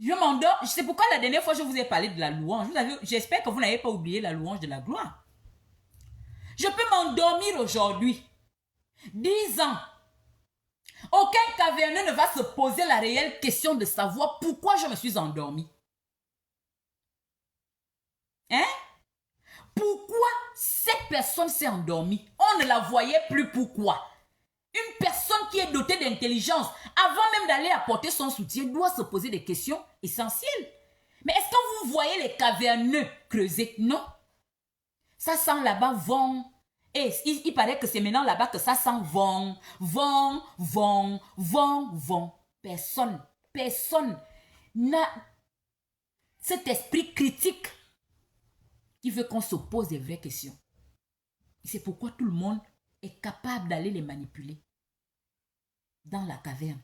Je m'endors. C'est pourquoi la dernière fois, je vous ai parlé de la louange. J'espère que vous n'avez pas oublié la louange de la gloire. Je peux m'endormir aujourd'hui. 10 ans. Aucun caverneux ne va se poser la réelle question de savoir pourquoi je me suis endormi. Hein? Pourquoi cette personne s'est endormie? On ne la voyait plus, pourquoi? Une personne qui est dotée d'intelligence, avant même d'aller apporter son soutien, doit se poser des questions essentielles. Mais est-ce que vous voyez les caverneux creuser? Non. Ça sent là-bas vent. Et il paraît que c'est maintenant là-bas que ça sent vent, vent, vent, vent, vent. Personne n'a cet esprit critique qui veut qu'on se pose des vraies questions. C'est pourquoi tout le monde est capable d'aller les manipuler dans la caverne.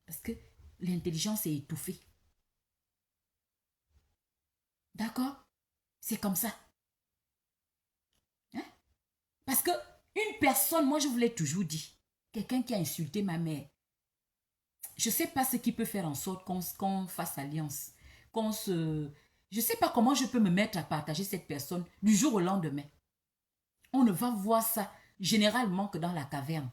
Parce que l'intelligence est étouffée. D'accord? C'est comme ça. Hein? Parce que une personne, moi je vous l'ai toujours dit, quelqu'un qui a insulté ma mère, je ne sais pas ce qui peut faire en sorte qu'on fasse alliance. Je ne sais pas comment je peux me mettre à partager cette personne du jour au lendemain. On ne va voir ça généralement que dans la caverne.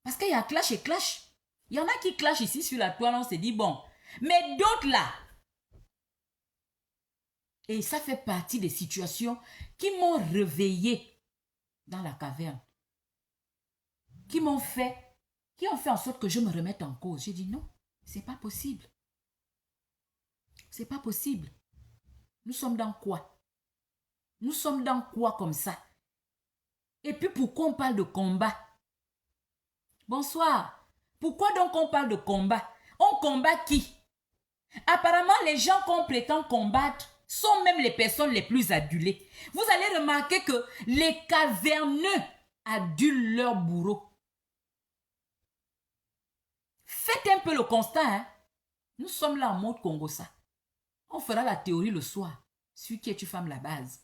Parce qu'il y a clash et clash. Il y en a qui clashent ici sur la toile, on se dit bon. Mais d'autres là. Et ça fait partie des situations qui m'ont réveillé dans la caverne. Qui ont fait en sorte que je me remette en cause. J'ai dit non, c'est pas possible. C'est pas possible. Nous sommes dans quoi? Nous sommes dans quoi comme ça? Et puis pourquoi on parle de combat? Bonsoir. Pourquoi donc on parle de combat? On combat qui? Apparemment, les gens qu'on prétend combattre sont même les personnes les plus adulées. Vous allez remarquer que les caverneux adulent leurs bourreaux. Faites un peu le constat, hein? Nous sommes là en mode Congo-ça. On fera la théorie le soir. Celui qui est une femme, la base.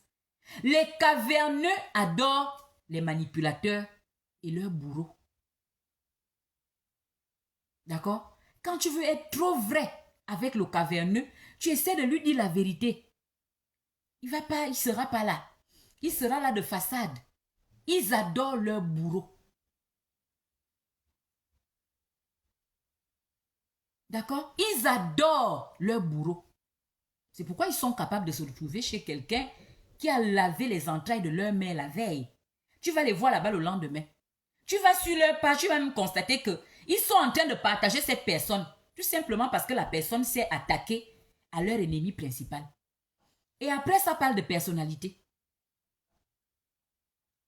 Les caverneux adorent les manipulateurs et leurs bourreaux. D'accord? Quand tu veux être trop vrai avec le caverneux, tu essaies de lui dire la vérité. Il ne sera pas là. Il sera là de façade. Ils adorent leurs bourreaux. D'accord? Ils adorent leurs bourreaux. C'est pourquoi ils sont capables de se retrouver chez quelqu'un qui a lavé les entrailles de leur mère la veille. Tu vas les voir là-bas le lendemain. Tu vas sur leur page, tu vas même constater qu'ils sont en train de partager cette personne. Tout simplement parce que la personne s'est attaquée à leur ennemi principal. Et après, ça parle de personnalité.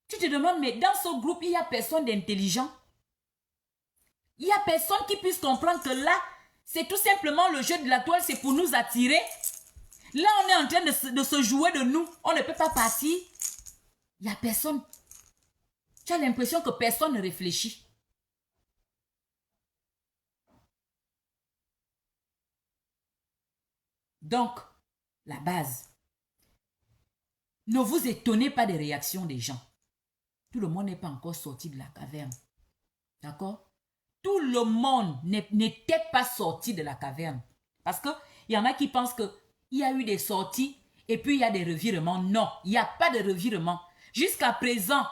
Tu te demandes, mais dans ce groupe, il n'y a personne d'intelligent. Il n'y a personne qui puisse comprendre que là, c'est tout simplement le jeu de la toile, c'est pour nous attirer. Là, on est en train de se jouer de nous. On ne peut pas partir. Il n'y a personne. Tu as l'impression que personne ne réfléchit. Donc, la base. Ne vous étonnez pas des réactions des gens. Tout le monde n'est pas encore sorti de la caverne. D'accord? Tout le monde n'était pas sorti de la caverne. Parce qu'il y en a qui pensent qu'il y a eu des sorties et puis il y a des revirements. Non, il n'y a pas de revirement. Jusqu'à présent,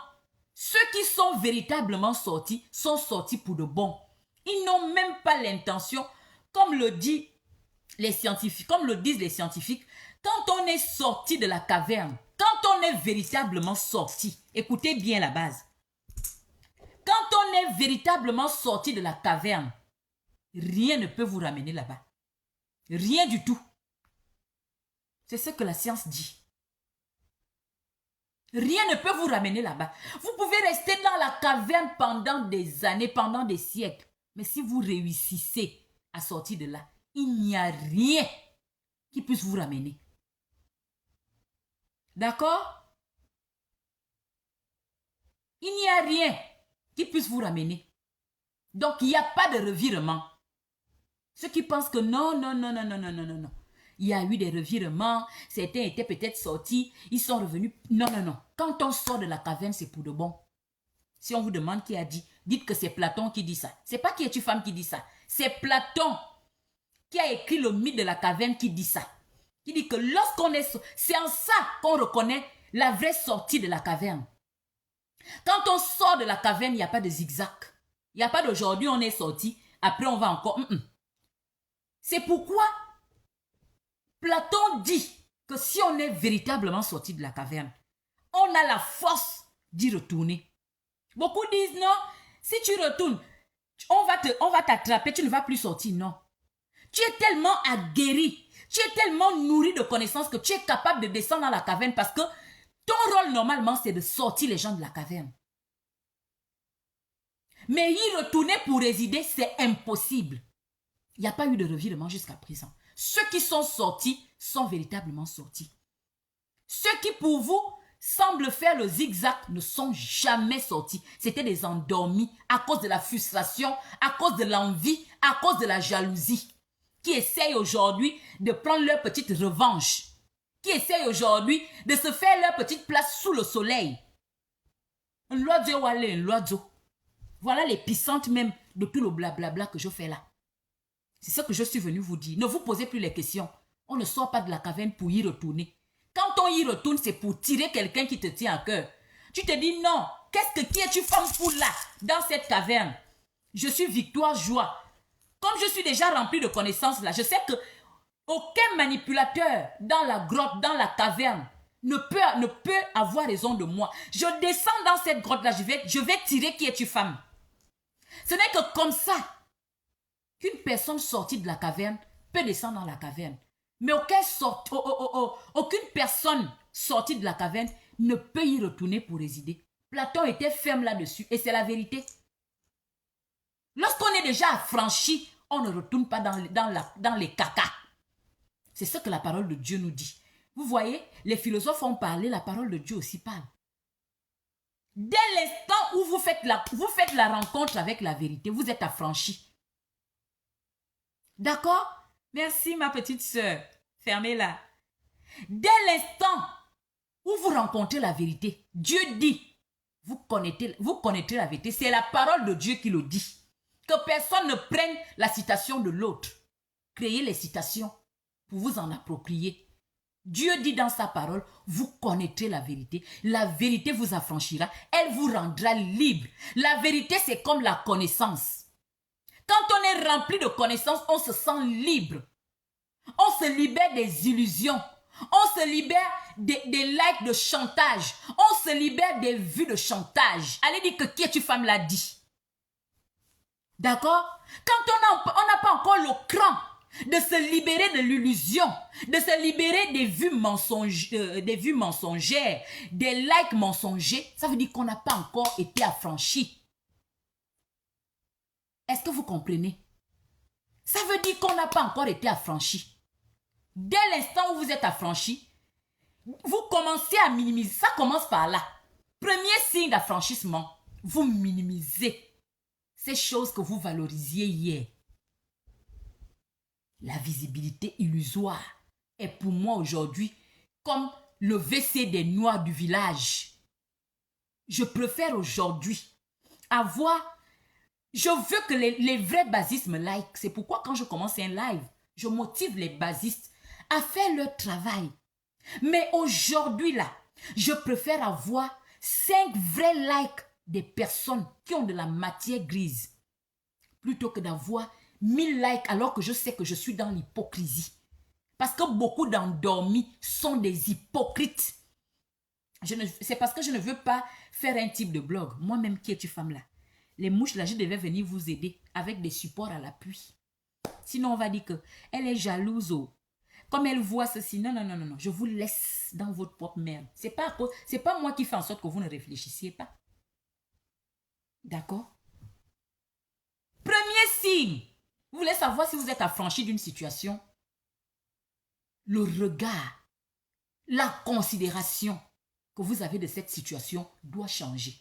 ceux qui sont véritablement sortis sont sortis pour de bon. Ils n'ont même pas l'intention, comme le disent les scientifiques, quand on est sorti de la caverne, quand on est véritablement sorti, écoutez bien la base. Quand on est véritablement sorti de la caverne, rien ne peut vous ramener là-bas. Rien du tout. C'est ce que la science dit. Rien ne peut vous ramener là-bas. Vous pouvez rester dans la caverne pendant des années, pendant des siècles. Mais si vous réussissez à sortir de là, il n'y a rien qui puisse vous ramener. D'accord? Il n'y a rien qui puisse vous ramener. Donc, il n'y a pas de revirement. Ceux qui pensent que non. Il y a eu des revirements, certains étaient peut-être sortis, ils sont revenus. Non. Quand on sort de la caverne, c'est pour de bon. Si on vous demande qui a dit, dites que c'est Platon qui dit ça. C'est pas qui est une femme qui dit ça. C'est Platon qui a écrit le mythe de la caverne qui dit ça. Qui dit que lorsqu'on est... C'est en ça qu'on reconnaît la vraie sortie de la caverne. Quand on sort de la caverne, il n'y a pas de zigzag. Il n'y a pas d'aujourd'hui, on est sorti, après on va encore... C'est pourquoi Platon dit que si on est véritablement sorti de la caverne, on a la force d'y retourner. Beaucoup disent non, si tu retournes, on va t'attraper, tu ne vas plus sortir. Non. Tu es tellement aguerri, tu es tellement nourri de connaissances que tu es capable de descendre dans la caverne parce que ton rôle normalement c'est de sortir les gens de la caverne. Mais y retourner pour résider, c'est impossible. Il n'y a pas eu de revirement jusqu'à présent. Ceux qui sont sortis sont véritablement sortis. Ceux qui pour vous semblent faire le zigzag ne sont jamais sortis. C'était des endormis à cause de la frustration, à cause de l'envie, à cause de la jalousie. Qui essayent aujourd'hui de prendre leur petite revanche. Qui essayent aujourd'hui de se faire leur petite place sous le soleil. Voilà les pissantes même de tout le blablabla que je fais là. C'est ce que je suis venu vous dire. Ne vous posez plus les questions. On ne sort pas de la caverne pour y retourner. Quand on y retourne, c'est pour tirer quelqu'un qui te tient à cœur. Tu te dis non, qui es-tu femme pour là, dans cette caverne? Je suis Victoire Joie. Comme je suis déjà rempli de connaissances là, je sais que aucun manipulateur dans la grotte, dans la caverne, ne peut avoir raison de moi. Je descends dans cette grotte là, je vais tirer qui es-tu femme. Ce n'est que comme ça qu'une personne sortie de la caverne peut descendre dans la caverne. Mais aucune personne sortie de la caverne ne peut y retourner pour résider. Platon était ferme là-dessus et c'est la vérité. Lorsqu'on est déjà affranchi, on ne retourne pas dans les cacas. C'est ce que la parole de Dieu nous dit. Vous voyez, les philosophes ont parlé, la parole de Dieu aussi parle. Dès l'instant où vous faites la rencontre avec la vérité, vous êtes affranchi. D'accord? Merci ma petite sœur. Fermez-la. Dès l'instant où vous rencontrez la vérité, Dieu dit, vous connaîtrez la vérité. C'est la parole de Dieu qui le dit. Que personne ne prenne la citation de l'autre. Créez les citations pour vous en approprier. Dieu dit dans sa parole, vous connaîtrez la vérité. La vérité vous affranchira. Elle vous rendra libre. La vérité, c'est comme la connaissance. Quand on est rempli de connaissances, on se sent libre. On se libère des illusions. On se libère des likes de chantage. On se libère des vues de chantage. Allez dire que qui es-tu femme l'a dit. D'accord? Quand on n'a pas encore le cran de se libérer de l'illusion, de se libérer des vues mensongères, des likes mensongers, ça veut dire qu'on n'a pas encore été affranchi. Est-ce que vous comprenez? Ça veut dire qu'on n'a pas encore été affranchi. Dès l'instant où vous êtes affranchi, vous commencez à minimiser. Ça commence par là. Premier signe d'affranchissement, vous minimisez ces choses que vous valorisiez hier. La visibilité illusoire est pour moi aujourd'hui comme le WC des noirs du village. Je préfère aujourd'hui avoir... Je veux que les vrais basistes me like. C'est pourquoi quand je commence un live, je motive les basistes à faire leur travail. Mais aujourd'hui là, je préfère avoir 5 vrais likes des personnes qui ont de la matière grise plutôt que d'avoir 1000 likes alors que je sais que je suis dans l'hypocrisie. Parce que beaucoup d'endormis sont des hypocrites. C'est parce que je ne veux pas faire un type de blog. Moi-même, qui es-tu femme là? Les mouches là, je devais venir vous aider avec des supports à l'appui. Sinon, on va dire qu'elle est jalouse. Comme elle voit ceci. Non, non, non, non. Je vous laisse dans votre propre merde. C'est pas moi qui fais en sorte que vous ne réfléchissiez pas. D'accord? Premier signe. Vous voulez savoir si vous êtes affranchi d'une situation? Le regard, la considération que vous avez de cette situation doit changer.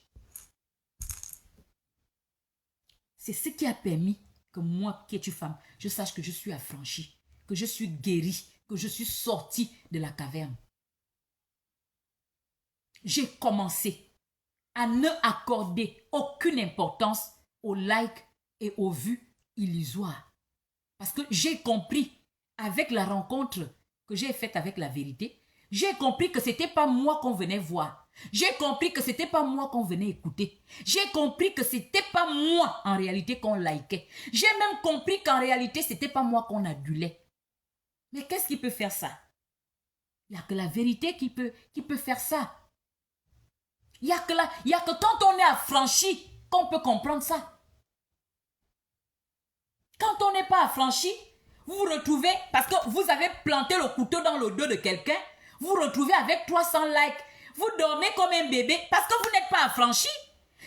C'est ce qui a permis que moi, qui es-tu femme, je sache que je suis affranchie, que je suis guérie, que je suis sortie de la caverne. J'ai commencé à ne accorder aucune importance aux likes et aux vues illusoires. Parce que j'ai compris, avec la rencontre que j'ai faite avec la vérité, j'ai compris que ce n'était pas moi qu'on venait voir. J'ai compris que ce n'était pas moi qu'on venait écouter. J'ai compris que ce n'était pas moi en réalité qu'on likait. J'ai même compris qu'en réalité, ce n'était pas moi qu'on adulait. Mais qu'est-ce qui peut faire ça? Il n'y a que la vérité qui peut faire ça. Il n'y a que quand on est affranchi qu'on peut comprendre ça. Quand on n'est pas affranchi, vous vous retrouvez, parce que vous avez planté le couteau dans le dos de quelqu'un, vous vous retrouvez avec 300 likes. Vous dormez comme un bébé parce que vous n'êtes pas affranchi.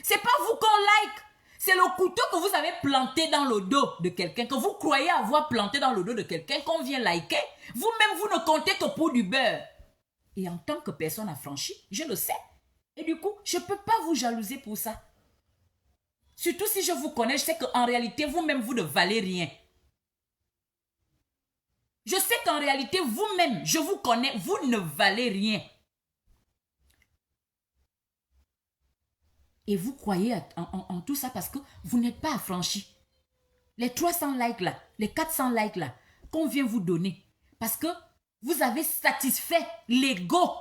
Ce n'est pas vous qu'on like. C'est le couteau que vous avez planté dans le dos de quelqu'un, que vous croyez avoir planté dans le dos de quelqu'un, qu'on vient liker. Vous-même, vous ne comptez que pour du beurre. Et en tant que personne affranchie, je le sais. Et du coup, je ne peux pas vous jalouser pour ça. Surtout si je vous connais, je sais qu'en réalité, vous-même, vous ne valez rien. Je sais qu'en réalité, vous-même, je vous connais, vous ne valez rien. Et vous croyez en tout ça parce que vous n'êtes pas affranchi. Les 300 likes là, les 400 likes là, qu'on vient vous donner, parce que vous avez satisfait l'ego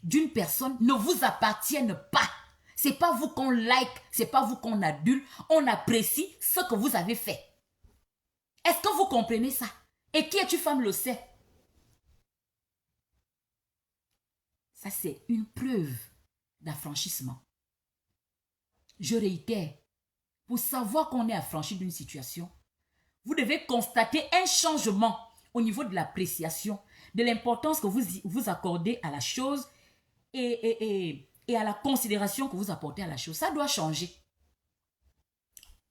d'une personne, ne vous appartiennent pas. Ce n'est pas vous qu'on like, ce n'est pas vous qu'on adule, on apprécie ce que vous avez fait. Est-ce que vous comprenez ça? Et qui es-tu femme le sait? Ça, c'est une preuve d'affranchissement. Je réitère, pour savoir qu'on est affranchi d'une situation, vous devez constater un changement au niveau de l'appréciation, de l'importance que vous accordez à la chose et et à la considération que vous apportez à la chose. Ça doit changer.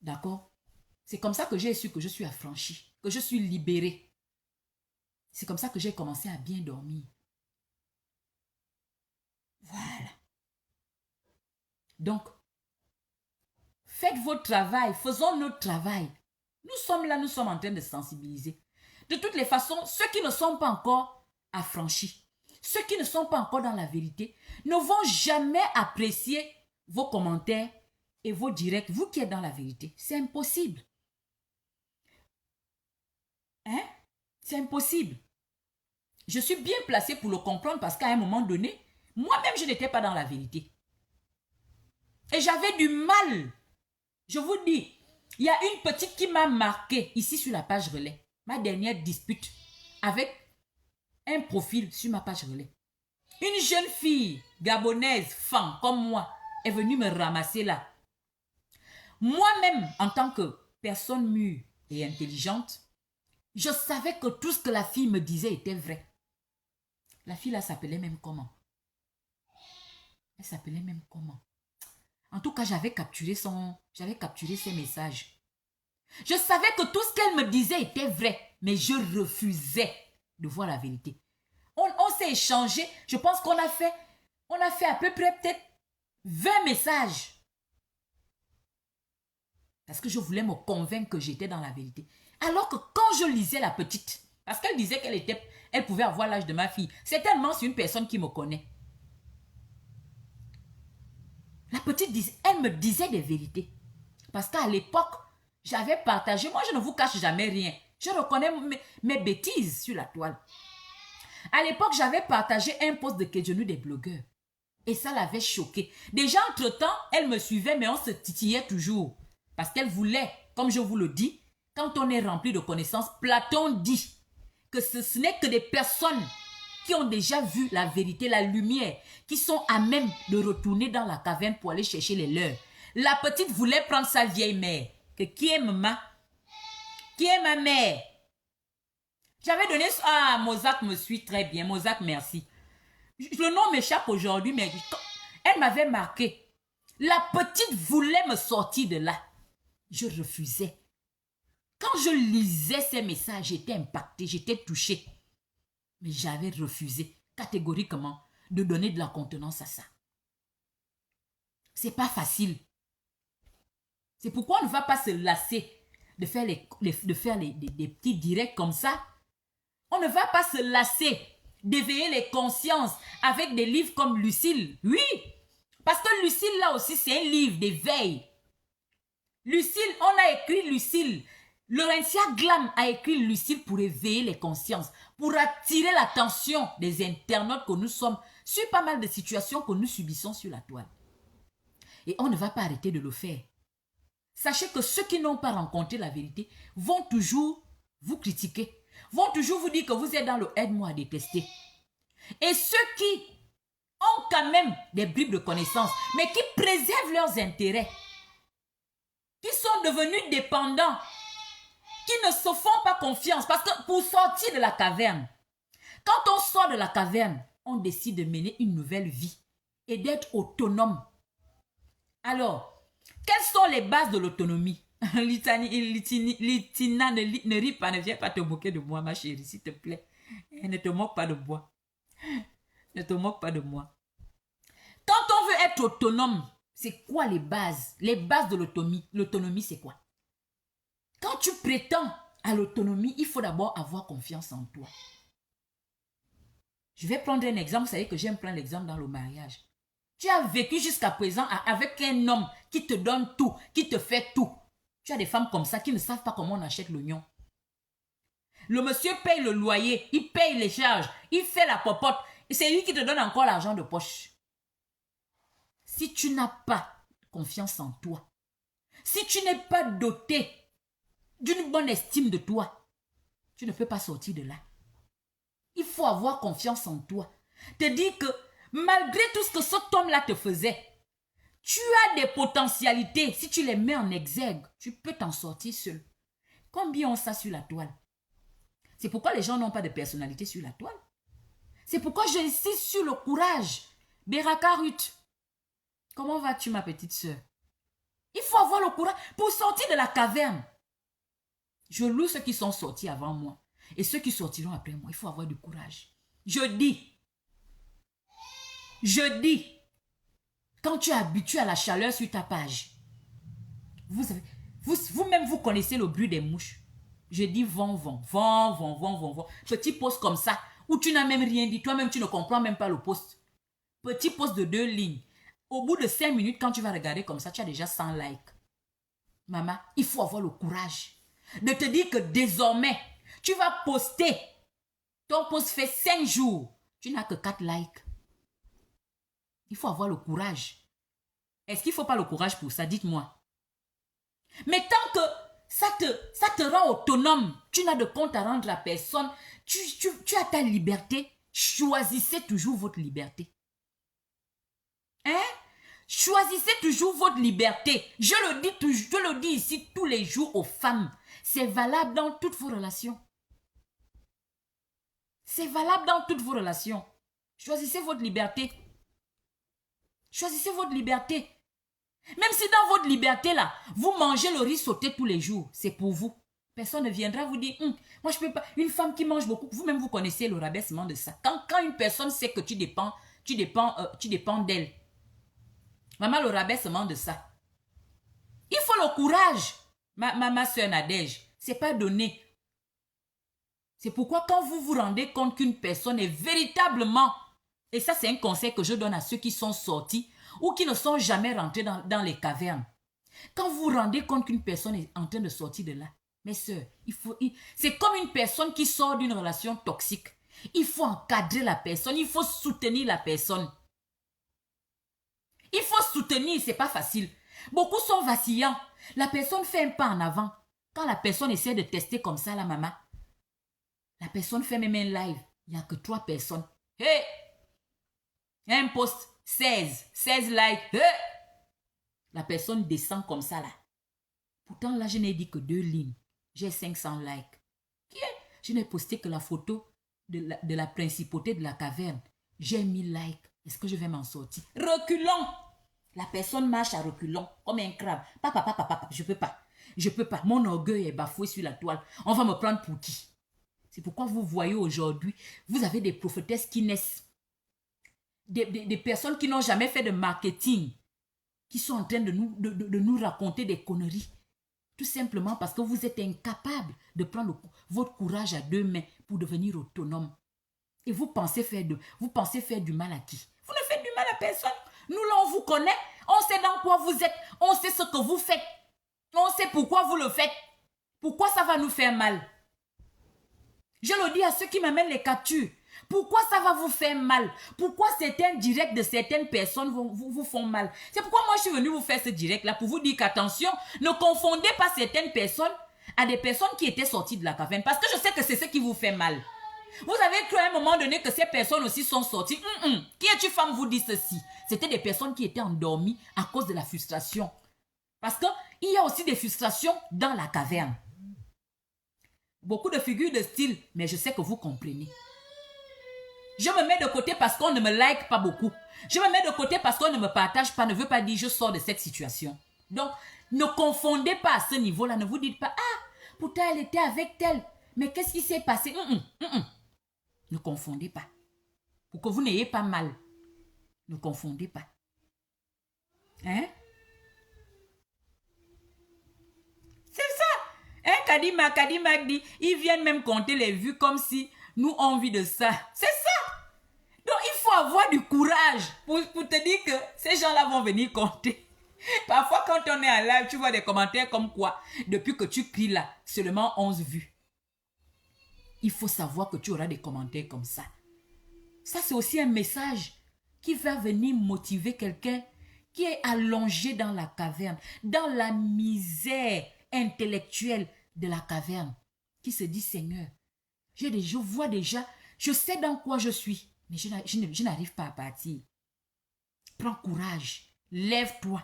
D'accord? C'est comme ça que j'ai su que je suis affranchie, que je suis libérée. C'est comme ça que j'ai commencé à bien dormir. Voilà. Donc, faites votre travail, faisons notre travail. Nous sommes là, nous sommes en train de sensibiliser. De toutes les façons, ceux qui ne sont pas encore affranchis, ceux qui ne sont pas encore dans la vérité, ne vont jamais apprécier vos commentaires et vos directs, vous qui êtes dans la vérité. C'est impossible. Hein? C'est impossible. Je suis bien placée pour le comprendre parce qu'à un moment donné, moi-même, je n'étais pas dans la vérité. Et j'avais du mal. Je vous dis, il y a une petite qui m'a marqué ici sur la page relais. Ma dernière dispute avec un profil sur ma page relais. Une jeune fille gabonaise, femme comme moi, est venue me ramasser là. Moi-même, en tant que personne mûre et intelligente, je savais que tout ce que la fille me disait était vrai. La fille là s'appelait même comment? Elle s'appelait même comment? En tout cas, j'avais capturé ses messages. Je savais que tout ce qu'elle me disait était vrai, mais je refusais de voir la vérité. On s'est échangé, je pense qu'on a fait à peu près peut-être 20 messages. Parce que je voulais me convaincre que j'étais dans la vérité. Alors que quand je lisais la petite, parce qu'elle disait qu'elle pouvait avoir l'âge de ma fille, c'est tellement c'est une personne qui me connaît. La petite, elle me disait des vérités. Parce qu'à l'époque, j'avais partagé, moi je ne vous cache jamais rien. Je reconnais mes bêtises sur la toile. À l'époque, j'avais partagé un post de Kedjonou des blogueurs. Et ça l'avait choquée. Déjà, entre-temps, elle me suivait, mais on se titillait toujours. Parce qu'elle voulait, comme je vous le dis, quand on est rempli de connaissances, Platon dit que ce n'est que des personnes qui ont déjà vu la vérité, la lumière, qui sont à même de retourner dans la caverne pour aller chercher les leurs. La petite voulait prendre sa vieille mère. Que qui est maman? Qui est ma mère? J'avais donné... Ah, Mozart me suit très bien. Mozart, merci. Le nom m'échappe aujourd'hui, mais elle m'avait marqué. La petite voulait me sortir de là. Je refusais. Quand je lisais ces messages, j'étais impactée, j'étais touchée. Mais j'avais refusé catégoriquement de donner de la contenance à ça. C'est pas facile. C'est pourquoi on ne va pas se lasser de faire des petits directs comme ça. On ne va pas se lasser d'éveiller les consciences avec des livres comme Lucille. Oui, parce que Lucille, là aussi, c'est un livre d'éveil. Lucille, on a écrit Lucille. Laurentia Glam a écrit Lucille pour éveiller les consciences, pour attirer l'attention des internautes que nous sommes sur pas mal de situations que nous subissons sur la toile. Et on ne va pas arrêter de le faire. Sachez que ceux qui n'ont pas rencontré la vérité vont toujours vous critiquer, vont toujours vous dire que vous êtes dans le aide-moi à détester. Et ceux qui ont quand même des bribes de connaissances, mais qui préservent leurs intérêts, qui sont devenus dépendants, qui ne se font pas confiance, parce que pour sortir de la caverne, quand on sort de la caverne, on décide de mener une nouvelle vie et d'être autonome. Alors, quelles sont les bases de l'autonomie? Litina, ne ris pas, ne viens pas te moquer de moi, ma chérie, s'il te plaît. Ne te moque pas de moi. Ne te moque pas de moi. Quand on veut être autonome, c'est quoi les bases? Les bases de l'autonomie. L'autonomie, c'est quoi? Quand tu prétends à l'autonomie, il faut d'abord avoir confiance en toi. Je vais prendre un exemple. Vous savez que j'aime prendre l'exemple dans le mariage. Tu as vécu jusqu'à présent avec un homme qui te donne tout, qui te fait tout. Tu as des femmes comme ça qui ne savent pas comment on achète l'oignon. Le monsieur paye le loyer, il paye les charges, il fait la popote. Et c'est lui qui te donne encore l'argent de poche. Si tu n'as pas confiance en toi, si tu n'es pas doté d'une bonne estime de toi, tu ne peux pas sortir de là. Il faut avoir confiance en toi. Te dire que malgré tout ce que cet homme-là te faisait, tu as des potentialités. Si tu les mets en exergue, tu peux t'en sortir seul. Combien ont ça sur la toile? C'est pourquoi les gens n'ont pas de personnalité sur la toile. C'est pourquoi j'insiste sur le courage. Beraka Ruth, Comment vas-tu, ma petite sœur? Il faut avoir le courage pour sortir de la caverne. Je loue ceux qui sont sortis avant moi et ceux qui sortiront après moi. Il faut avoir du courage. Je dis, quand tu es habitué à la chaleur sur ta page, vous-même, vous connaissez le bruit des mouches. Je dis vent. Petit poste comme ça, où tu n'as même rien dit. Toi-même, tu ne comprends même pas le poste. Petit poste de 2 lignes. Au bout de 5 minutes, quand tu vas regarder comme ça, tu as déjà 100 likes. Maman, il faut avoir le courage de te dire que désormais, tu vas poster. Ton post fait 5 jours. Tu n'as que 4 likes. Il faut avoir le courage. Est-ce qu'il ne faut pas le courage pour ça? Dites-moi. Mais tant que ça te rend autonome, tu n'as de compte à rendre à personne, tu as ta liberté, choisissez toujours votre liberté. Hein? Choisissez toujours votre liberté. Je le dis ici tous les jours aux femmes. C'est valable dans toutes vos relations. C'est valable dans toutes vos relations. Choisissez votre liberté. Choisissez votre liberté. Même si dans votre liberté là, vous mangez le riz sauté tous les jours, c'est pour vous. Personne ne viendra vous dire, moi je peux pas. Une femme qui mange beaucoup, vous-même vous connaissez le rabaissement de ça. Quand une personne sait que tu dépends d'elle. Maman, le rabaissement de ça. Il faut le courage. Ma soeur Nadège, c'est pas donné. C'est pourquoi quand vous vous rendez compte qu'une personne est véritablement, et ça c'est un conseil que je donne à ceux qui sont sortis ou qui ne sont jamais rentrés dans les cavernes. Quand vous vous rendez compte qu'une personne est en train de sortir de là, mes soeurs, c'est comme une personne qui sort d'une relation toxique. Il faut encadrer la personne, il faut soutenir la personne. Il faut soutenir, c'est pas facile. Beaucoup sont vacillants. La personne fait un pas en avant. Quand la personne essaie de tester comme ça, la maman, la personne fait même un live. Il n'y a que 3 personnes. Hey! Un post, 16 likes. Hey! La personne descend comme ça là. Pourtant là, je n'ai dit que 2 lignes. J'ai 500 likes. Je n'ai posté que la photo de la principauté de la caverne. J'ai 1000 likes. Est-ce que je vais m'en sortir? Reculons! La personne marche à reculons, comme un crabe. Papa, je peux pas. Je peux pas. Mon orgueil est bafoué sur la toile. On va me prendre pour qui? C'est pourquoi vous voyez aujourd'hui, vous avez des prophétesses qui naissent. Des personnes qui n'ont jamais fait de marketing, qui sont en train de nous raconter des conneries. Tout simplement parce que vous êtes incapable de prendre votre courage à 2 mains pour devenir autonome. Et vous pensez faire du mal à qui? Vous ne faites du mal à personne. Nous, là, on vous connaît. On sait dans quoi vous êtes. On sait ce que vous faites. On sait pourquoi vous le faites. Pourquoi ça va nous faire mal? Je le dis à ceux qui m'amènent les captures. Pourquoi ça va vous faire mal? Pourquoi certains directs de certaines personnes vous font mal? C'est pourquoi moi, je suis venue vous faire ce direct-là pour vous dire qu'attention, ne confondez pas certaines personnes à des personnes qui étaient sorties de la caverne. Parce que je sais que c'est ce qui vous fait mal. Vous avez cru à un moment donné que ces personnes aussi sont sorties. Qui es-tu, femme, vous dit ceci? C'était des personnes qui étaient endormies à cause de la frustration. Parce qu'il y a aussi des frustrations dans la caverne. Beaucoup de figures de style, mais je sais que vous comprenez. Je me mets de côté parce qu'on ne me like pas beaucoup. Je me mets de côté parce qu'on ne me partage pas, ne veut pas dire je sors de cette situation. Donc, ne confondez pas à ce niveau-là. Ne vous dites pas, pourtant elle était avec tel. Mais qu'est-ce qui s'est passé? Ne confondez pas. Pour que vous n'ayez pas mal. Ne confondez pas. Hein? C'est ça. Hein, Kadima dit, ils viennent même compter les vues comme si nous on envie de ça. C'est ça. Donc, il faut avoir du courage pour te dire que ces gens-là vont venir compter. Parfois, quand on est en live, tu vois des commentaires comme quoi, depuis que tu cries là, seulement 11 vues. Il faut savoir que tu auras des commentaires comme ça. Ça, c'est aussi un message qui va venir motiver quelqu'un qui est allongé dans la caverne, dans la misère intellectuelle de la caverne, qui se dit, Seigneur, je vois déjà, je sais dans quoi je suis, mais je n'arrive pas à partir. Prends courage, lève-toi.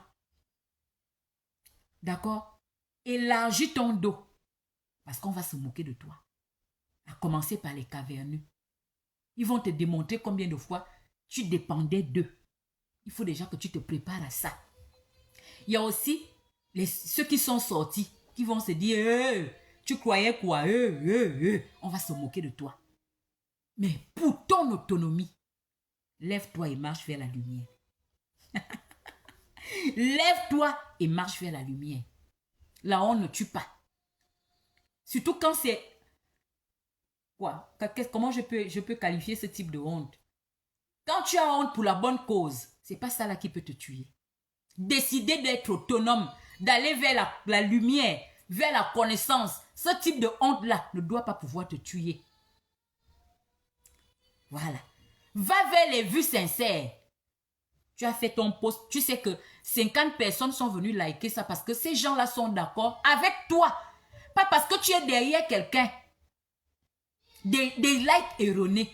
D'accord? Élargis ton dos, parce qu'on va se moquer de toi. À commencer par les caverneux. Ils vont te démontrer combien de fois tu dépendais d'eux. Il faut déjà que tu te prépares à ça. Il y a aussi ceux qui sont sortis, qui vont se dire, tu croyais quoi? On va se moquer de toi. Mais pour ton autonomie, lève-toi et marche vers la lumière. Lève-toi et marche vers la lumière. La honte ne tue pas. Surtout quand c'est... Quoi? Comment je peux qualifier ce type de honte? Quand tu as honte pour la bonne cause, c'est pas ça là qui peut te tuer. Décider d'être autonome, d'aller vers la lumière, vers la connaissance, ce type de honte-là ne doit pas pouvoir te tuer. Voilà. Va vers les vues sincères. Tu as fait ton post, tu sais que 50 personnes sont venues liker ça parce que ces gens-là sont d'accord avec toi. Pas parce que tu es derrière quelqu'un. Des likes erronés.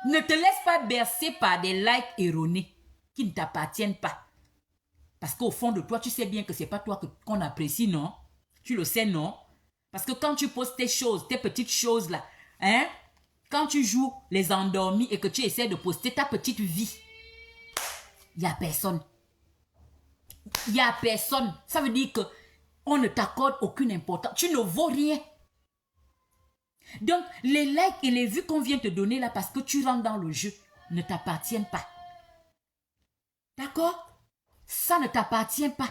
Ne te laisse pas bercer par des likes erronés qui ne t'appartiennent pas. Parce qu'au fond de toi, tu sais bien que ce n'est pas toi qu'on apprécie, non? Tu le sais, non? Parce que quand tu postes tes choses, tes petites choses-là, hein? Quand tu joues les endormis et que tu essaies de poster ta petite vie, il n'y a personne. Il n'y a personne. Ça veut dire qu'on ne t'accorde aucune importance. Tu ne vaux rien. Donc, les likes et les vues qu'on vient te donner là parce que tu rentres dans le jeu ne t'appartiennent pas. D'accord? Ça ne t'appartient pas.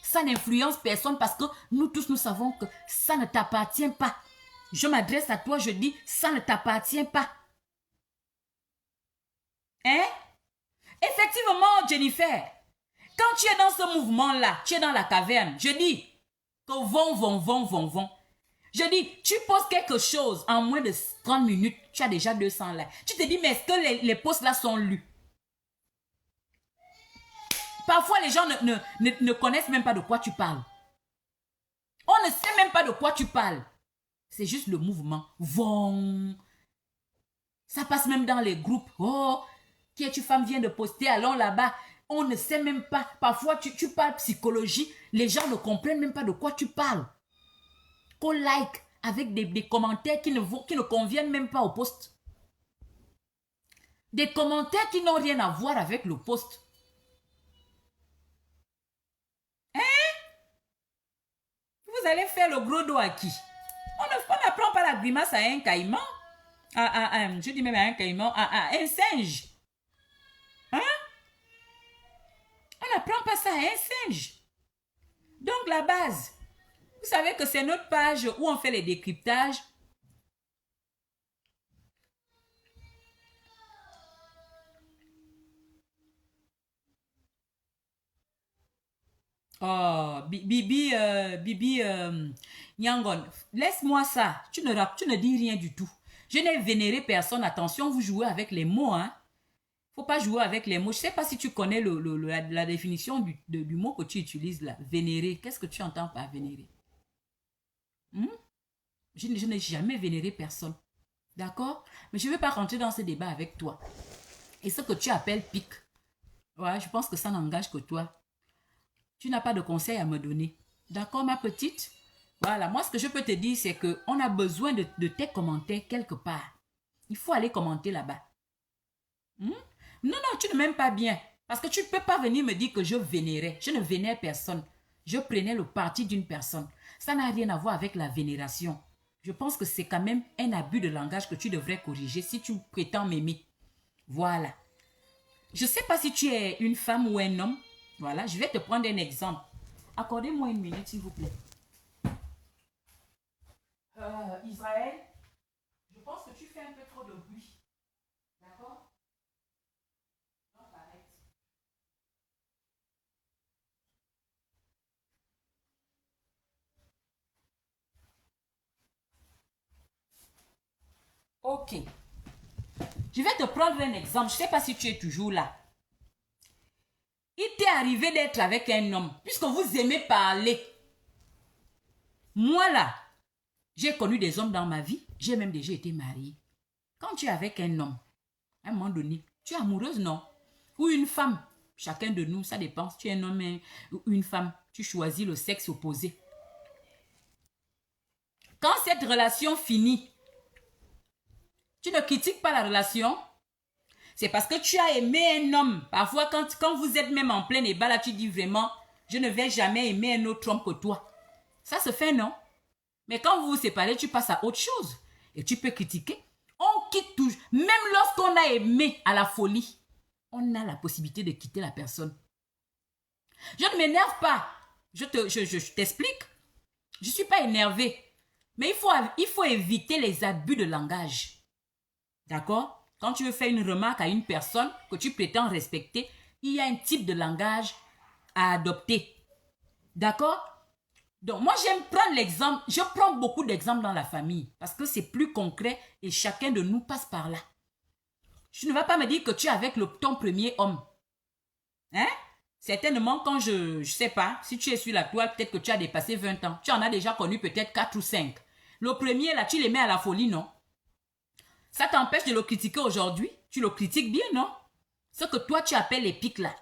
Ça n'influence personne parce que nous tous, nous savons que ça ne t'appartient pas. Je m'adresse à toi, je dis, ça ne t'appartient pas. Hein? Effectivement, Jennifer, quand tu es dans ce mouvement-là, tu es dans la caverne, je dis que vont. Je dis, tu postes quelque chose en moins de 30 minutes, tu as déjà 200 likes. Tu te dis, mais est-ce que les posts là sont lus? Parfois, les gens ne connaissent même pas de quoi tu parles. On ne sait même pas de quoi tu parles. C'est juste le mouvement. Vont. Ça passe même dans les groupes. Oh, qui es-tu femme vient de poster, allons là-bas. On ne sait même pas. Parfois, tu parles psychologie. Les gens ne comprennent même pas de quoi tu parles. Qu'on like avec des commentaires qui ne conviennent même pas au post. Des commentaires qui n'ont rien à voir avec le post. Hein? Vous allez faire le gros dos à qui? On n'apprend pas la grimace à un caïman. Je dis même à un caïman, à un singe. Hein? On n'apprend pas ça à un singe. Donc la base, vous savez que c'est notre page où on fait les décryptages. Oh, Bibi Nyangon, laisse-moi ça. Tu ne dis rien du tout. Je n'ai vénéré personne. Attention, vous jouez avec les mots. Hein? Faut pas jouer avec les mots. Je ne sais pas si tu connais la définition du mot que tu utilises là. Vénérer. Qu'est-ce que tu entends par vénérer? Je n'ai jamais vénéré personne. D'accord? Mais je ne vais pas rentrer dans ce débat avec toi. Et ce que tu appelles pique, ouais, je pense que ça n'engage que toi. Tu n'as pas de conseils à me donner. D'accord, ma petite? Voilà, moi, ce que je peux te dire, c'est qu'on a besoin de tes commentaires quelque part. Il faut aller commenter là-bas. Non, tu ne m'aimes pas bien. Parce que tu ne peux pas venir me dire que je vénérais. Je ne vénère personne. Je prenais le parti d'une personne. Ça n'a rien à voir avec la vénération. Je pense que c'est quand même un abus de langage que tu devrais corriger si tu prétends m'aimer. Voilà. Je ne sais pas si tu es une femme ou un homme. Voilà, je vais te prendre un exemple. Accordez-moi une minute, s'il vous plaît. Israël, je pense que tu fais un peu trop de bruit. D'accord? Non, arrête. Ok. Je vais te prendre un exemple. Je ne sais pas si tu es toujours là. Il t'est arrivé d'être avec un homme, puisque vous aimez parler. Moi là, j'ai connu des hommes dans ma vie. J'ai même déjà été mariée. Quand tu es avec un homme, à un moment donné, tu es amoureuse, non? Ou une femme. Chacun de nous, ça dépend. Si tu es un homme ou une femme, tu choisis le sexe opposé. Quand cette relation finit, tu ne critiques pas la relation. C'est parce que tu as aimé un homme. Parfois, quand vous êtes même en plein débat, là, tu dis vraiment, je ne vais jamais aimer un autre homme que toi. Ça se fait, non? Mais quand vous vous séparez, tu passes à autre chose. Et tu peux critiquer. On quitte toujours. Même lorsqu'on a aimé à la folie, on a la possibilité de quitter la personne. Je ne m'énerve pas. Je t'explique. Je ne suis pas énervée. Mais il faut éviter les abus de langage. D'accord? Quand tu veux faire une remarque à une personne que tu prétends respecter, il y a un type de langage à adopter. D'accord? Donc, moi, j'aime prendre l'exemple. Je prends beaucoup d'exemples dans la famille parce que c'est plus concret et chacun de nous passe par là. Tu ne vas pas me dire que tu es avec ton premier homme. Hein? Certainement, quand je sais pas, si tu es sur la toile, peut-être que tu as dépassé 20 ans. Tu en as déjà connu peut-être 4 ou 5. Le premier, là, tu les mets à la folie, non? Ça t'empêche de le critiquer aujourd'hui? Tu le critiques bien, non? Ce que toi, tu appelles les pics, là.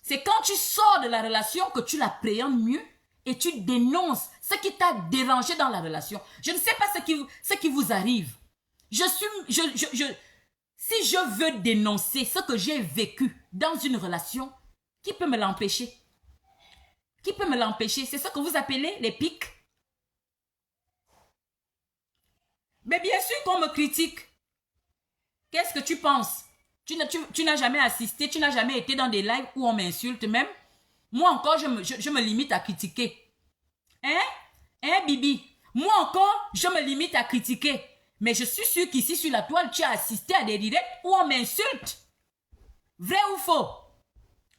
C'est quand tu sors de la relation que tu l'appréhendes mieux et tu dénonces ce qui t'a dérangé dans la relation. Je ne sais pas ce qui vous arrive. Si je veux dénoncer ce que j'ai vécu dans une relation, qui peut me l'empêcher? Qui peut me l'empêcher? C'est ce que vous appelez les pics. Mais bien sûr qu'on me critique. Qu'est-ce que tu penses? Tu n'as jamais assisté, tu n'as jamais été dans des lives où on m'insulte même. Moi encore, je me limite à critiquer. Hein? Hein, Bibi? Moi encore, je me limite à critiquer. Mais je suis sûr qu'ici sur la toile, tu as assisté à des directs où on m'insulte. Vrai ou faux?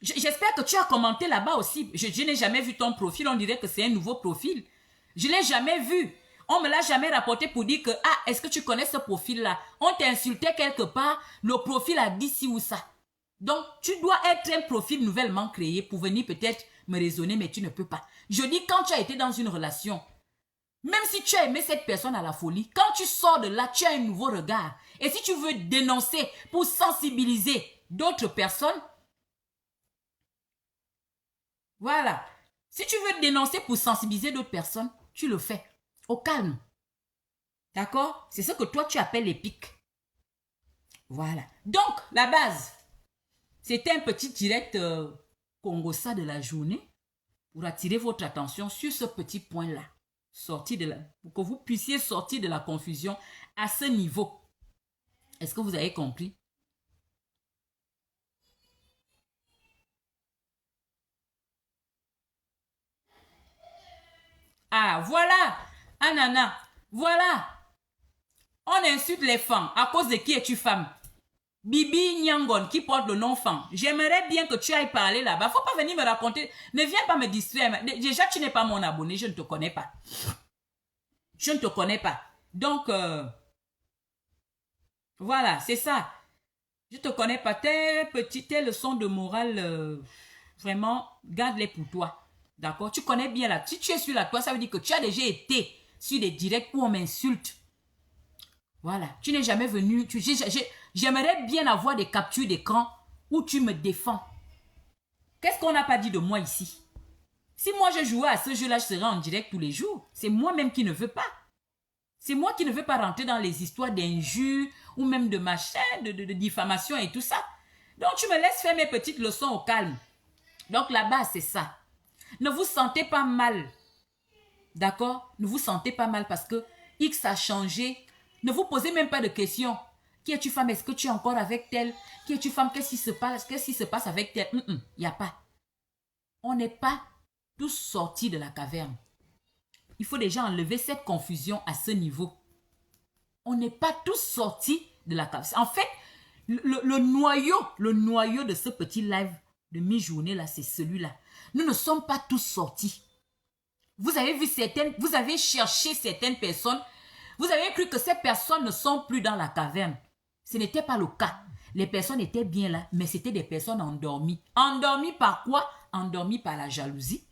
J'espère que tu as commenté là-bas aussi. Je n'ai jamais vu ton profil. On dirait que c'est un nouveau profil. Je ne l'ai jamais vu. On ne me l'a jamais rapporté pour dire que, ah, est-ce que tu connais ce profil-là? On t'insultait quelque part, le profil a dit ci ou ça. Donc, tu dois être un profil nouvellement créé pour venir peut-être me raisonner, mais tu ne peux pas. Je dis, quand tu as été dans une relation, même si tu as aimé cette personne à la folie, quand tu sors de là, tu as un nouveau regard. Et si tu veux dénoncer pour sensibiliser d'autres personnes, voilà. Si tu veux dénoncer pour sensibiliser d'autres personnes, tu le fais. Au calme. D'accord? C'est ce que toi, tu appelles les pics. Voilà. Donc, la base, c'était un petit direct Congossa de la journée pour attirer votre attention sur ce petit point-là. Pour que vous puissiez sortir de la confusion à ce niveau. Est-ce que vous avez compris? Ah, voilà, Anana, voilà. On insulte les femmes. À cause de qui es-tu femme? Bibi Nyangon qui porte le nom femme. J'aimerais bien que tu ailles parler là-bas. Faut pas venir me raconter. Ne viens pas me distraire. Déjà, tu n'es pas mon abonné. Je ne te connais pas. Je ne te connais pas. Donc, voilà, c'est ça. Je ne te connais pas. Tes leçons de morale, vraiment, garde-les pour toi. D'accord? Tu connais bien là. Si tu es sur la toile, ça veut dire que tu as déjà été sur des directs où on m'insulte. Voilà. Tu n'es jamais venu. J'aimerais bien avoir des captures d'écran où tu me défends. Qu'est-ce qu'on n'a pas dit de moi ici? Si moi je jouais à ce jeu-là, je serais en direct tous les jours. C'est moi-même qui ne veux pas. C'est moi qui ne veux pas rentrer dans les histoires d'injures ou même de machin, de diffamation et tout ça. Donc tu me laisses faire mes petites leçons au calme. Donc là-bas, c'est ça. Ne vous sentez pas mal. D'accord? Ne vous sentez pas mal parce que X a changé. Ne vous posez même pas de questions. Qui es-tu femme? Est-ce que tu es encore avec telle? Qui es-tu femme? Qu'est-ce qui se passe? Qu'est-ce qui se passe avec telle? Il n'y a pas. On n'est pas tous sortis de la caverne. Il faut déjà enlever cette confusion à ce niveau. On n'est pas tous sortis de la caverne. En fait, le noyau de ce petit live de mi-journée là, c'est celui-là. Nous ne sommes pas tous sortis. Vous avez vu vous avez cherché certaines personnes. Vous avez cru que ces personnes ne sont plus dans la caverne. Ce n'était pas le cas. Les personnes étaient bien là, mais c'était des personnes endormies. Endormies par quoi? Endormies par la jalousie,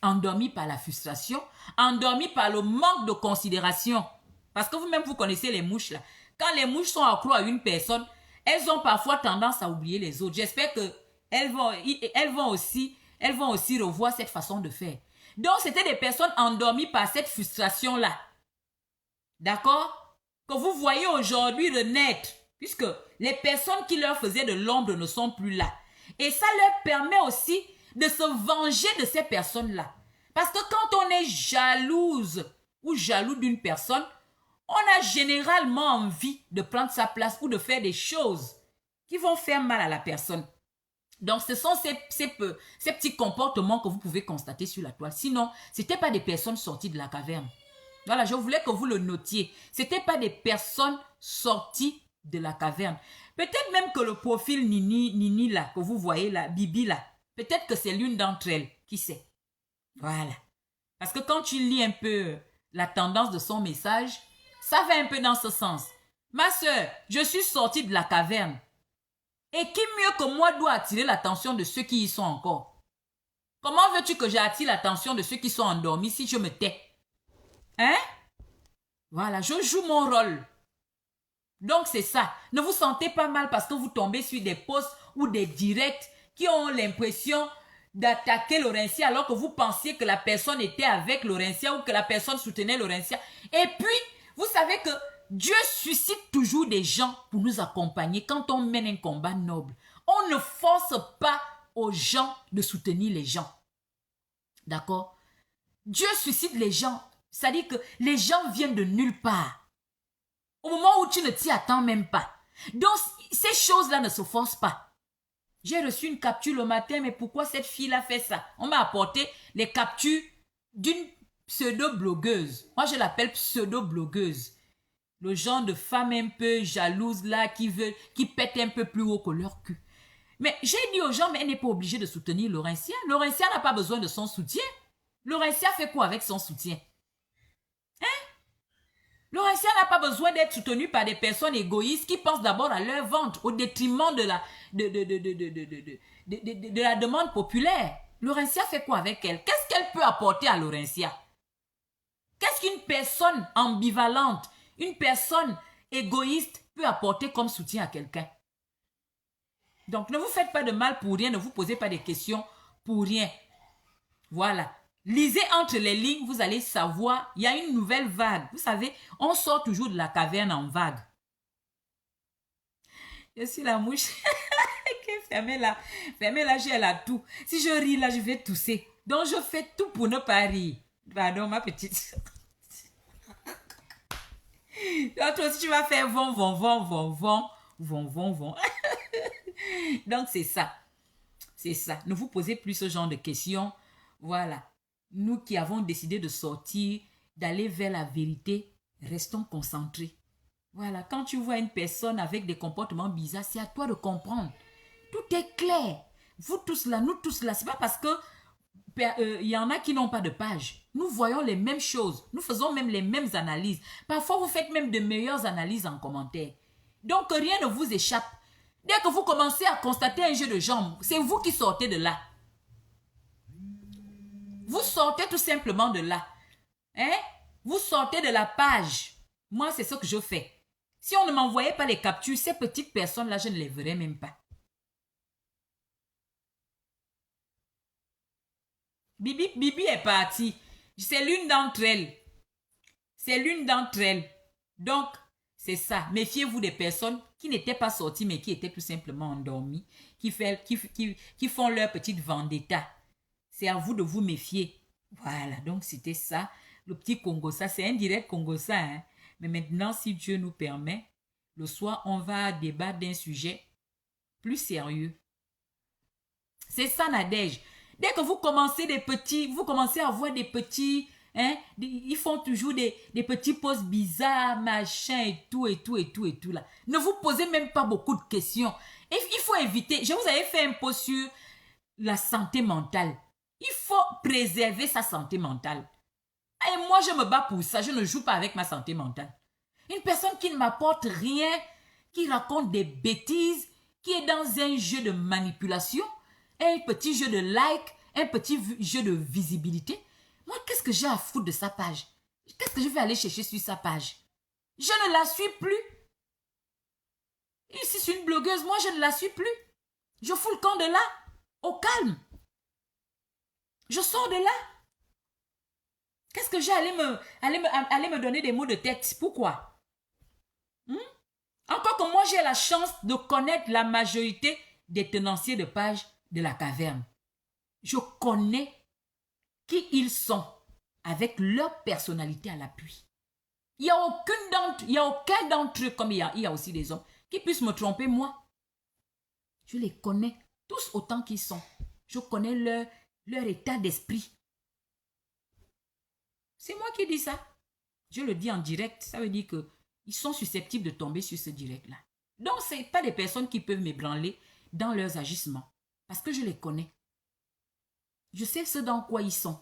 endormies par la frustration, endormies par le manque de considération. Parce que vous-même, vous connaissez les mouches là. Quand les mouches sont accroches à une personne, elles ont parfois tendance à oublier les autres. J'espère qu'elles vont aussi revoir cette façon de faire. Donc, c'était des personnes endormies par cette frustration-là. D'accord? Que vous voyez aujourd'hui renaître Puisque les personnes qui leur faisaient de l'ombre ne sont plus là. Et ça leur permet aussi de se venger de ces personnes-là. Parce que quand on est jalouse ou jaloux d'une personne, on a généralement envie de prendre sa place ou de faire des choses qui vont faire mal à la personne. Donc, ce sont ces petits comportements que vous pouvez constater sur la toile. Sinon, ce n'étaient pas des personnes sorties de la caverne. Voilà, je voulais que vous le notiez. Ce n'étaient pas des personnes sorties de la caverne. Peut-être même que le profil Nini là, que vous voyez là, Bibi là, peut-être que c'est l'une d'entre elles. Qui sait? Voilà. Parce que quand tu lis un peu la tendance de son message, ça va un peu dans ce sens. Ma soeur, je suis sortie de la caverne. Et qui mieux que moi doit attirer l'attention de ceux qui y sont encore? Comment veux-tu que j'attire l'attention de ceux qui sont endormis si je me tais? Hein? Voilà, je joue mon rôle. Donc c'est ça. Ne vous sentez pas mal parce que vous tombez sur des posts ou des directs qui ont l'impression d'attaquer Laurentia alors que vous pensiez que la personne était avec Laurentia ou que la personne soutenait Laurentia. Et puis, vous savez que Dieu suscite toujours des gens pour nous accompagner quand on mène un combat noble. On ne force pas aux gens de soutenir les gens. D'accord? Dieu suscite les gens. C'est-à-dire que les gens viennent de nulle part. Au moment où tu ne t'y attends même pas. Donc, ces choses-là ne se forcent pas. J'ai reçu une capture le matin, mais pourquoi cette fille-là fait ça? On m'a apporté les captures d'une pseudo-blogueuse. Moi, je l'appelle pseudo-blogueuse. Le genre de femme un peu jalouse là, qui pète un peu plus haut que leur cul. Mais j'ai dit aux gens, mais elle n'est pas obligée de soutenir Laurentia. Laurentia n'a pas besoin de son soutien. Laurentia fait quoi avec son soutien? Laurentia n'a pas besoin d'être soutenue par des personnes égoïstes qui pensent d'abord à leur ventre au détriment de la demande populaire. Laurentia fait quoi avec elle? Qu'est-ce qu'elle peut apporter à Laurentia? Qu'est-ce qu'une personne ambivalente, une personne égoïste peut apporter comme soutien à quelqu'un? Donc ne vous faites pas de mal pour rien, ne vous posez pas des questions pour rien. Voilà. Lisez entre les lignes, vous allez savoir, il y a une nouvelle vague. Vous savez, on sort toujours de la caverne en vague. Je suis la mouche. Fermez-la, j'ai la toux. Si je ris là, je vais tousser. Donc je fais tout pour ne pas rire. Pardon, ma petite. Donc toi aussi, tu vas faire von. Donc c'est ça. C'est ça. Ne vous posez plus ce genre de questions. Voilà. Nous qui avons décidé de sortir, d'aller vers la vérité, restons concentrés. Voilà. Quand tu vois une personne avec des comportements bizarres, c'est à toi de comprendre. Tout est clair. Vous tous là, nous tous là. C'est pas parce que y en a qui n'ont pas de page. Nous voyons les mêmes choses. Nous faisons même les mêmes analyses. Parfois, vous faites même de meilleures analyses en commentaire. Donc, rien ne vous échappe. Dès que vous commencez à constater un jeu de jambes, c'est vous qui sortez de là. Vous sortez tout simplement de là. Hein? Vous sortez de la page. Moi, c'est ce que je fais. Si on ne m'envoyait pas les captures, ces petites personnes-là, je ne les verrais même pas. Bibi est partie. C'est l'une d'entre elles. C'est l'une d'entre elles. Donc, c'est ça. Méfiez-vous des personnes qui n'étaient pas sorties, mais qui étaient tout simplement endormies, qui font leur petite vendetta. C'est à vous de vous méfier. Voilà, donc c'était ça. Le petit Congossa, c'est un direct Congossa. Hein? Mais maintenant, si Dieu nous permet, le soir, on va débattre d'un sujet plus sérieux. C'est ça, Nadège. Dès que vous commencez vous commencez à voir des petits, hein, ils font toujours des petits posts bizarres, machin et tout là. Ne vous posez même pas beaucoup de questions. Et il faut éviter. Je vous avais fait un post sur la santé mentale. Il faut préserver sa santé mentale. Et moi, je me bats pour ça. Je ne joue pas avec ma santé mentale. Une personne qui ne m'apporte rien, qui raconte des bêtises, qui est dans un jeu de manipulation, un petit jeu de like, un petit jeu de visibilité. Moi, qu'est-ce que j'ai à foutre de sa page? Qu'est-ce que je vais aller chercher sur sa page? Je ne la suis plus. Ici, c'est une blogueuse. Moi, je ne la suis plus. Je fous le camp de là. Au calme. Je sors de là. Qu'est-ce que j'ai à aller me donner des mots de tête? Pourquoi? Encore que moi, j'ai la chance de connaître la majorité des tenanciers de page de la caverne. Je connais qui ils sont avec leur personnalité à l'appui. Il n'y a aucun d'entre eux, comme il y a aussi des hommes, qui puissent me tromper, moi. Je les connais tous autant qu'ils sont. Je connais leur état d'esprit. C'est moi qui dis ça. Je le dis en direct. Ça veut dire qu'ils sont susceptibles de tomber sur ce direct-là. Donc, ce n'est pas des personnes qui peuvent m'ébranler dans leurs agissements. Parce que je les connais. Je sais ce dans quoi ils sont.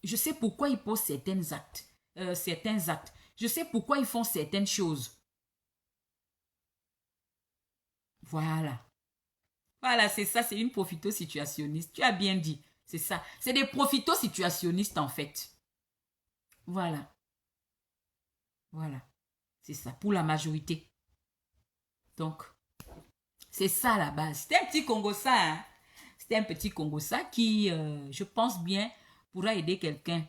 Je sais pourquoi ils posent certains actes. Je sais pourquoi ils font certaines choses. Voilà. Voilà, c'est ça, c'est une profito-situationniste. Tu as bien dit. C'est ça. C'est des profito-situationnistes en fait. Voilà. Voilà. C'est ça, pour la majorité. Donc, c'est ça la base. C'était un petit Congo-ça, hein? C'était un petit Congo-ça qui, je pense bien, pourra aider quelqu'un.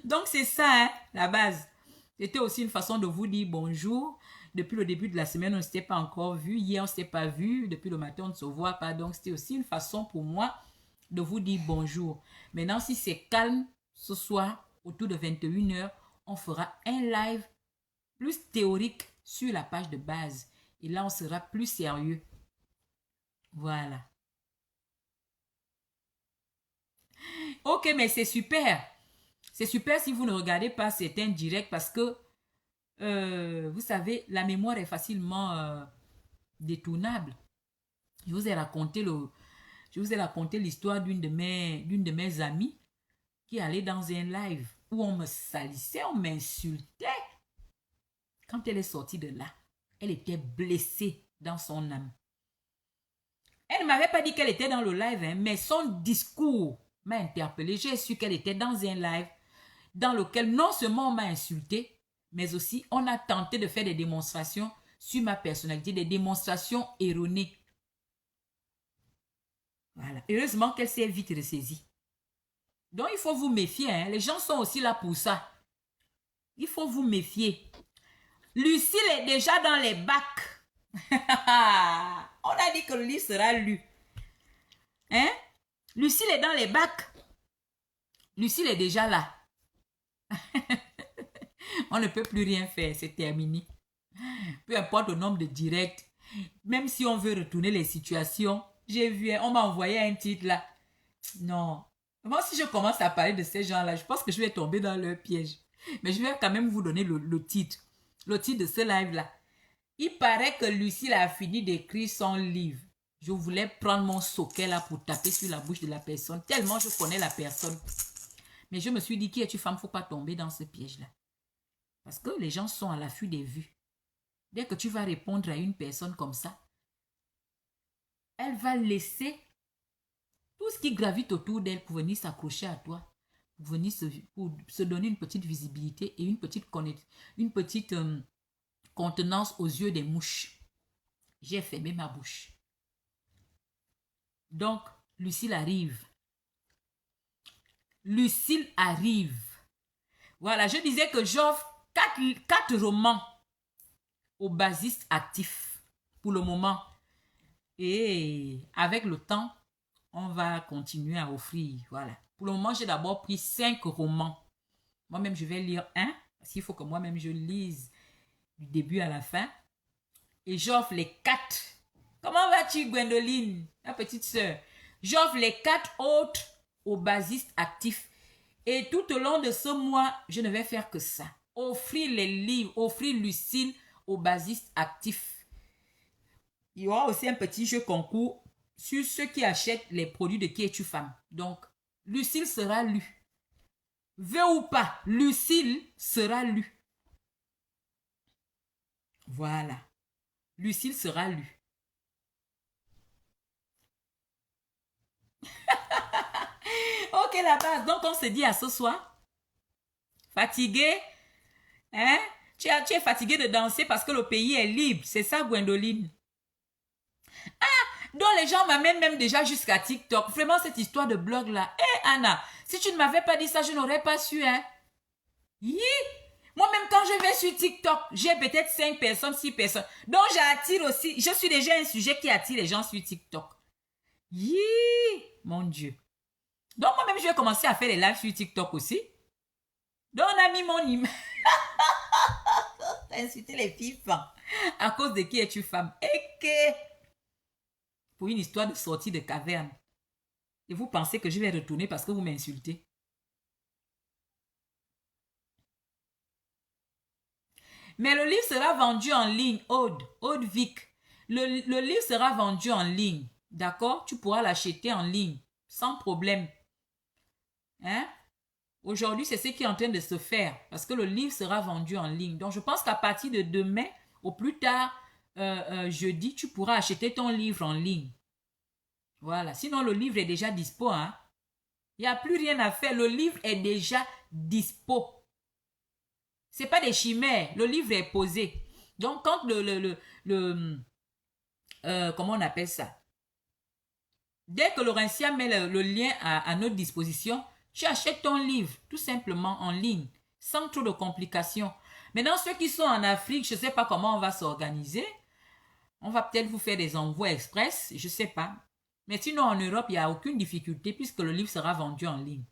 Donc, c'est ça, hein, la base. C'était aussi une façon de vous dire bonjour. Depuis le début de la semaine, on ne s'était pas encore vu. Hier, on ne s'était pas vu. Depuis le matin, on ne se voit pas. Donc, c'était aussi une façon pour moi de vous dire bonjour. Maintenant, si c'est calme ce soir, autour de 21 h, on fera un live plus théorique sur la page de base. Et là, on sera plus sérieux. Voilà. Ok, mais c'est super. C'est super si vous ne regardez pas certains directs parce que, vous savez, la mémoire est facilement détournable. Je vous ai raconté l'histoire d'une de mes amies qui allait dans un live où on me salissait, on m'insultait. Quand elle est sortie de là, elle était blessée dans son âme. Elle ne m'avait pas dit qu'elle était dans le live, hein, mais son discours m'a interpellée. J'ai su qu'elle était dans un live dans lequel non seulement on m'a insulté, mais aussi on a tenté de faire des démonstrations sur ma personnalité, des démonstrations erronées. Voilà. Heureusement qu'elle s'est vite ressaisie. Donc il faut vous méfier, hein. Les gens sont aussi là pour ça. Il faut vous méfier. Lucille est déjà dans les bacs. On a dit que le livre sera lu. Hein? Lucille est dans les bacs. Lucille est déjà là. On ne peut plus rien faire, c'est terminé. Peu importe le nombre de directs, même si on veut retourner les situations, j'ai vu, on m'a envoyé un titre là. Non. Moi, si je commence à parler de ces gens-là, je pense que je vais tomber dans leur piège. Mais je vais quand même vous donner le titre. Le titre de ce live-là. Il paraît que Lucille a fini d'écrire son livre. Je voulais prendre mon socket là pour taper sur la bouche de la personne, tellement je connais la personne. Mais je me suis dit, qui es-tu femme, il ne faut pas tomber dans ce piège-là. Parce que les gens sont à l'affût des vues. Dès que tu vas répondre à une personne comme ça, elle va laisser tout ce qui gravite autour d'elle pour venir s'accrocher à toi, pour venir pour se donner une petite visibilité et une petite contenance aux yeux des mouches. J'ai fermé ma bouche. Donc, Lucille arrive. Lucille arrive. Voilà, je disais que j'offre 4 romans aux basistes actifs pour le moment. Et avec le temps, on va continuer à offrir. Voilà. Pour le moment, j'ai d'abord pris 5 romans. Moi-même, je vais lire un, parce qu'il faut que moi-même je lise du début à la fin. Et j'offre les 4. Comment vas-tu, Gwendoline, ma petite sœur? J'offre les 4 autres aux basistes actifs. Et tout au long de ce mois, je ne vais faire que ça. Offrir les livres, offrir Lucille aux basistes actifs. Il y aura aussi un petit jeu concours sur ceux qui achètent les produits de Qui es-tu femme. Donc, Lucille sera lue. Veux ou pas, Lucille sera lue. Voilà. Lucille sera lue. Ok, la base. Donc, on se dit à ce soir. Fatigué? Hein? Tu es fatigué de danser parce que le pays est libre. C'est ça, Gwendoline. Donc les gens m'amènent même déjà jusqu'à TikTok. Vraiment, cette histoire de blog là. Hé Anna, si tu ne m'avais pas dit ça, je n'aurais pas su, hein. Hi! Moi-même, quand je vais sur TikTok, j'ai peut-être 5 personnes, 6 personnes. Donc, j'attire aussi. Je suis déjà un sujet qui attire les gens sur TikTok. Hi! Mon Dieu. Donc, moi-même, je vais commencer à faire les lives sur TikTok aussi. Donc, on a mis mon image. T'as insulté les filles femmes. À cause de qui es-tu femme? Et que... Pour une histoire de sortie de caverne. Et vous pensez que je vais retourner parce que vous m'insultez? Mais le livre sera vendu en ligne, Aude Vic. Le livre sera vendu en ligne, d'accord? Tu pourras l'acheter en ligne, sans problème. Hein? Aujourd'hui, c'est ce qui est en train de se faire, parce que le livre sera vendu en ligne. Donc, je pense qu'à partir de demain, au plus tard, jeudi, tu pourras acheter ton livre en ligne. Voilà. Sinon, le livre est déjà dispo, hein? Il n'y a plus rien à faire. Le livre est déjà dispo. C'est pas des chimères. Le livre est posé. Donc, quand comment on appelle ça? Dès que Laurentia met le lien à notre disposition, tu achètes ton livre tout simplement en ligne, sans trop de complications. Maintenant, ceux qui sont en Afrique, je ne sais pas comment on va s'organiser. On va peut-être vous faire des envois express, je ne sais pas. Mais sinon, en Europe, il n'y a aucune difficulté puisque le livre sera vendu en ligne.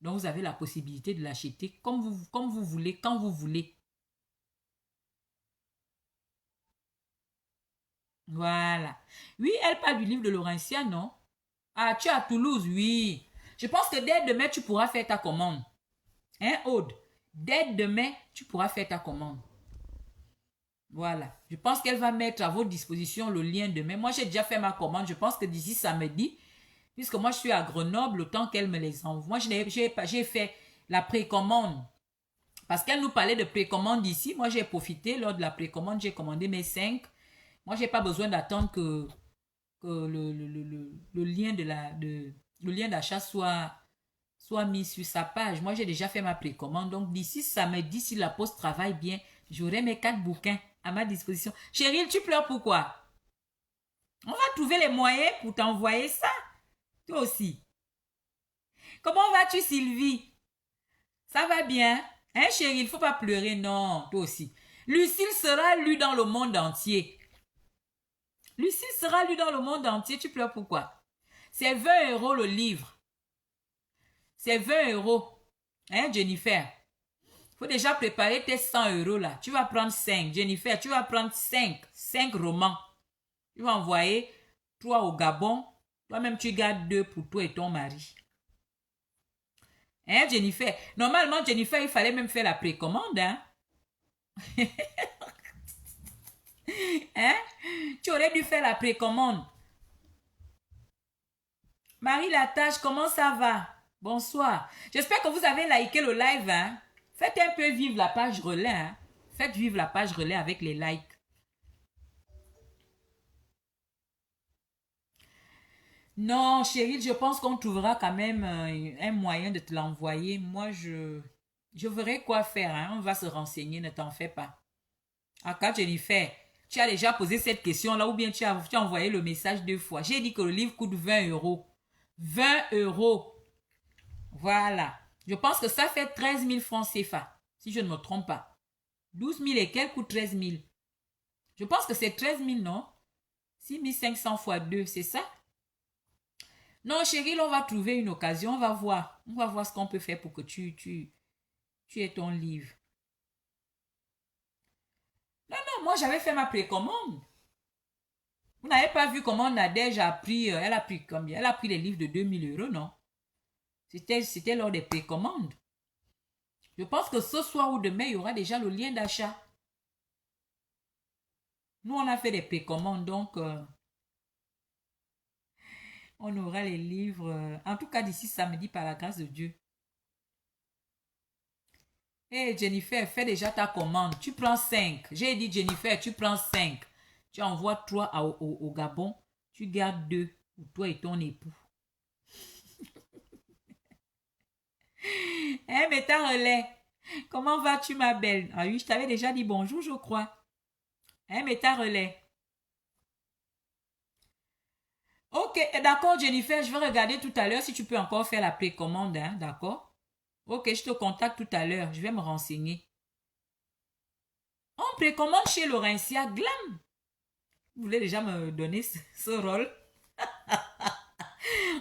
Donc, vous avez la possibilité de l'acheter comme vous voulez, quand vous voulez. Voilà. Oui, elle parle du livre de Laurentia, non? Ah, tu es à Toulouse, oui. Je pense que dès demain, tu pourras faire ta commande. Hein, Aude? Dès demain, tu pourras faire ta commande. Voilà. Je pense qu'elle va mettre à votre disposition le lien demain. Moi, j'ai déjà fait ma commande. Je pense que d'ici samedi, puisque moi, je suis à Grenoble, le temps qu'elle me les envoie. Moi, j'ai fait la précommande. Parce qu'elle nous parlait de précommande ici. Moi, j'ai profité lors de la précommande. J'ai commandé mes 5. Moi, je n'ai pas besoin d'attendre que le lien d'achat soit mis sur sa page. Moi, j'ai déjà fait ma précommande. Donc, d'ici samedi, si la poste travaille bien, j'aurai mes 4 bouquins à ma disposition. Chérie, tu pleures pourquoi? On va trouver les moyens pour t'envoyer ça. Toi aussi. Comment vas-tu, Sylvie? Ça va bien? Hein, chérie, il ne faut pas pleurer, non. Toi aussi. Lucille sera lue dans le monde entier. Lucille sera lue dans le monde entier. Tu pleures pourquoi? C'est 20 € le livre. C'est 20 €. Hein, Jennifer? Il faut déjà préparer tes 100 € là. Tu vas prendre 5. Jennifer, tu vas prendre 5. 5 romans. Tu vas envoyer 3 au Gabon. Toi-même, tu gardes 2 pour toi et ton mari. Hein, Jennifer? Normalement, Jennifer, il fallait même faire la précommande, hein? Hein? Tu aurais dû faire la précommande. Marie Latache, comment ça va? Bonsoir. J'espère que vous avez liké le live, hein? Faites un peu vivre la page relais, hein? Faites vivre la page relais avec les likes. Non, chérie, je pense qu'on trouvera quand même un moyen de te l'envoyer. Moi, je verrai quoi faire, hein? On va se renseigner, ne t'en fais pas. Aka Jennifer, tu as déjà posé cette question-là ou bien tu as envoyé le message 2 fois. J'ai dit que le livre coûte 20 €. 20 €. Voilà. Je pense que ça fait 13 000 francs CFA, si je ne me trompe pas. 12 000 et quelques coûte 13 000. Je pense que c'est 13 000, non? 6 500 fois 2, c'est ça? Non, chérie, on va trouver une occasion. On va voir. On va voir ce qu'on peut faire pour que tu aies ton livre. Non, non, moi, j'avais fait ma précommande. Vous n'avez pas vu comment Nadège a pris... elle a pris combien? Elle a pris les livres de 2 000 €, non? C'était lors des précommandes. Je pense que ce soir ou demain, il y aura déjà le lien d'achat. Nous, on a fait des précommandes, donc... on aura les livres, en tout cas d'ici samedi par la grâce de Dieu. Hey Jennifer, fais déjà ta commande. Tu prends 5. J'ai dit Jennifer, tu prends 5. Tu envoies 3 au Gabon. Tu gardes 2 pour toi et ton époux. Hein, mais ta relais. Comment vas-tu ma belle? Ah oui, je t'avais déjà dit bonjour, je crois. Hein, mais ta relais. Ok, d'accord Jennifer, je vais regarder tout à l'heure si tu peux encore faire la précommande, hein, d'accord? Ok, je te contacte tout à l'heure, je vais me renseigner. On précommande chez Laurentia Glam. Vous voulez déjà me donner ce rôle?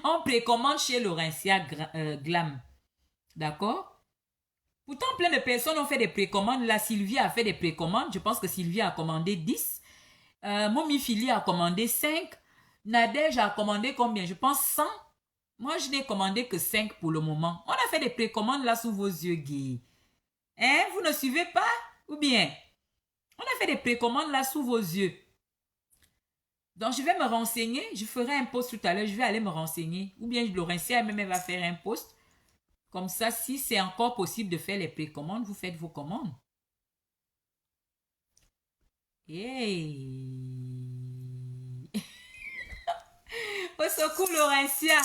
On précommande chez Laurentia Glam. D'accord? Pourtant, plein de personnes ont fait des précommandes. La Sylvie a fait des précommandes. Je pense que Sylvie a commandé 10. Momi Fili a commandé 5. Nadège a commandé combien? Je pense 100. Moi, je n'ai commandé que 5 pour le moment. On a fait des précommandes là sous vos yeux, Guy. Hein? Vous ne suivez pas? Ou bien? On a fait des précommandes là sous vos yeux. Donc, je vais me renseigner. Je ferai un post tout à l'heure. Je vais aller me renseigner. Ou bien Laurentia elle-même va faire un post. Comme ça, si c'est encore possible de faire les précommandes, vous faites vos commandes. Hey! Au secours, Laurentia.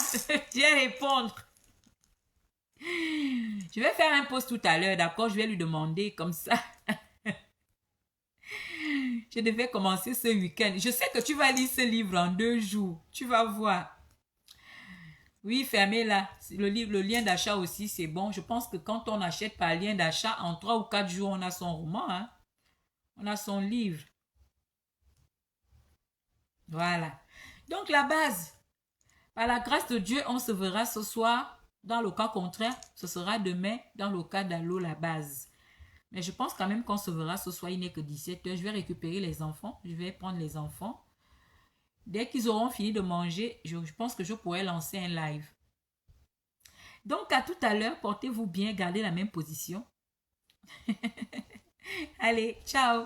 Je vais répondre. Je vais faire un post tout à l'heure, d'accord? Je vais lui demander comme ça. Je devais commencer ce week-end. Je sais que tu vas lire ce livre en 2 jours. Tu vas voir. Oui, fermez là. Le livre, le lien d'achat aussi, c'est bon. Je pense que quand on achète par lien d'achat, en 3 ou 4 jours, on a son roman. Hein? On a son livre. Voilà. Donc, la base. Par la grâce de Dieu, on se verra ce soir. Dans le cas contraire, ce sera demain. Dans le cas d'Allo, la base. Mais je pense quand même qu'on se verra ce soir. Il n'est que 17 h. Je vais récupérer les enfants. Je vais prendre les enfants. Dès qu'ils auront fini de manger, je pense que je pourrai lancer un live. Donc, à tout à l'heure. Portez-vous bien. Gardez la même position. Allez, ciao.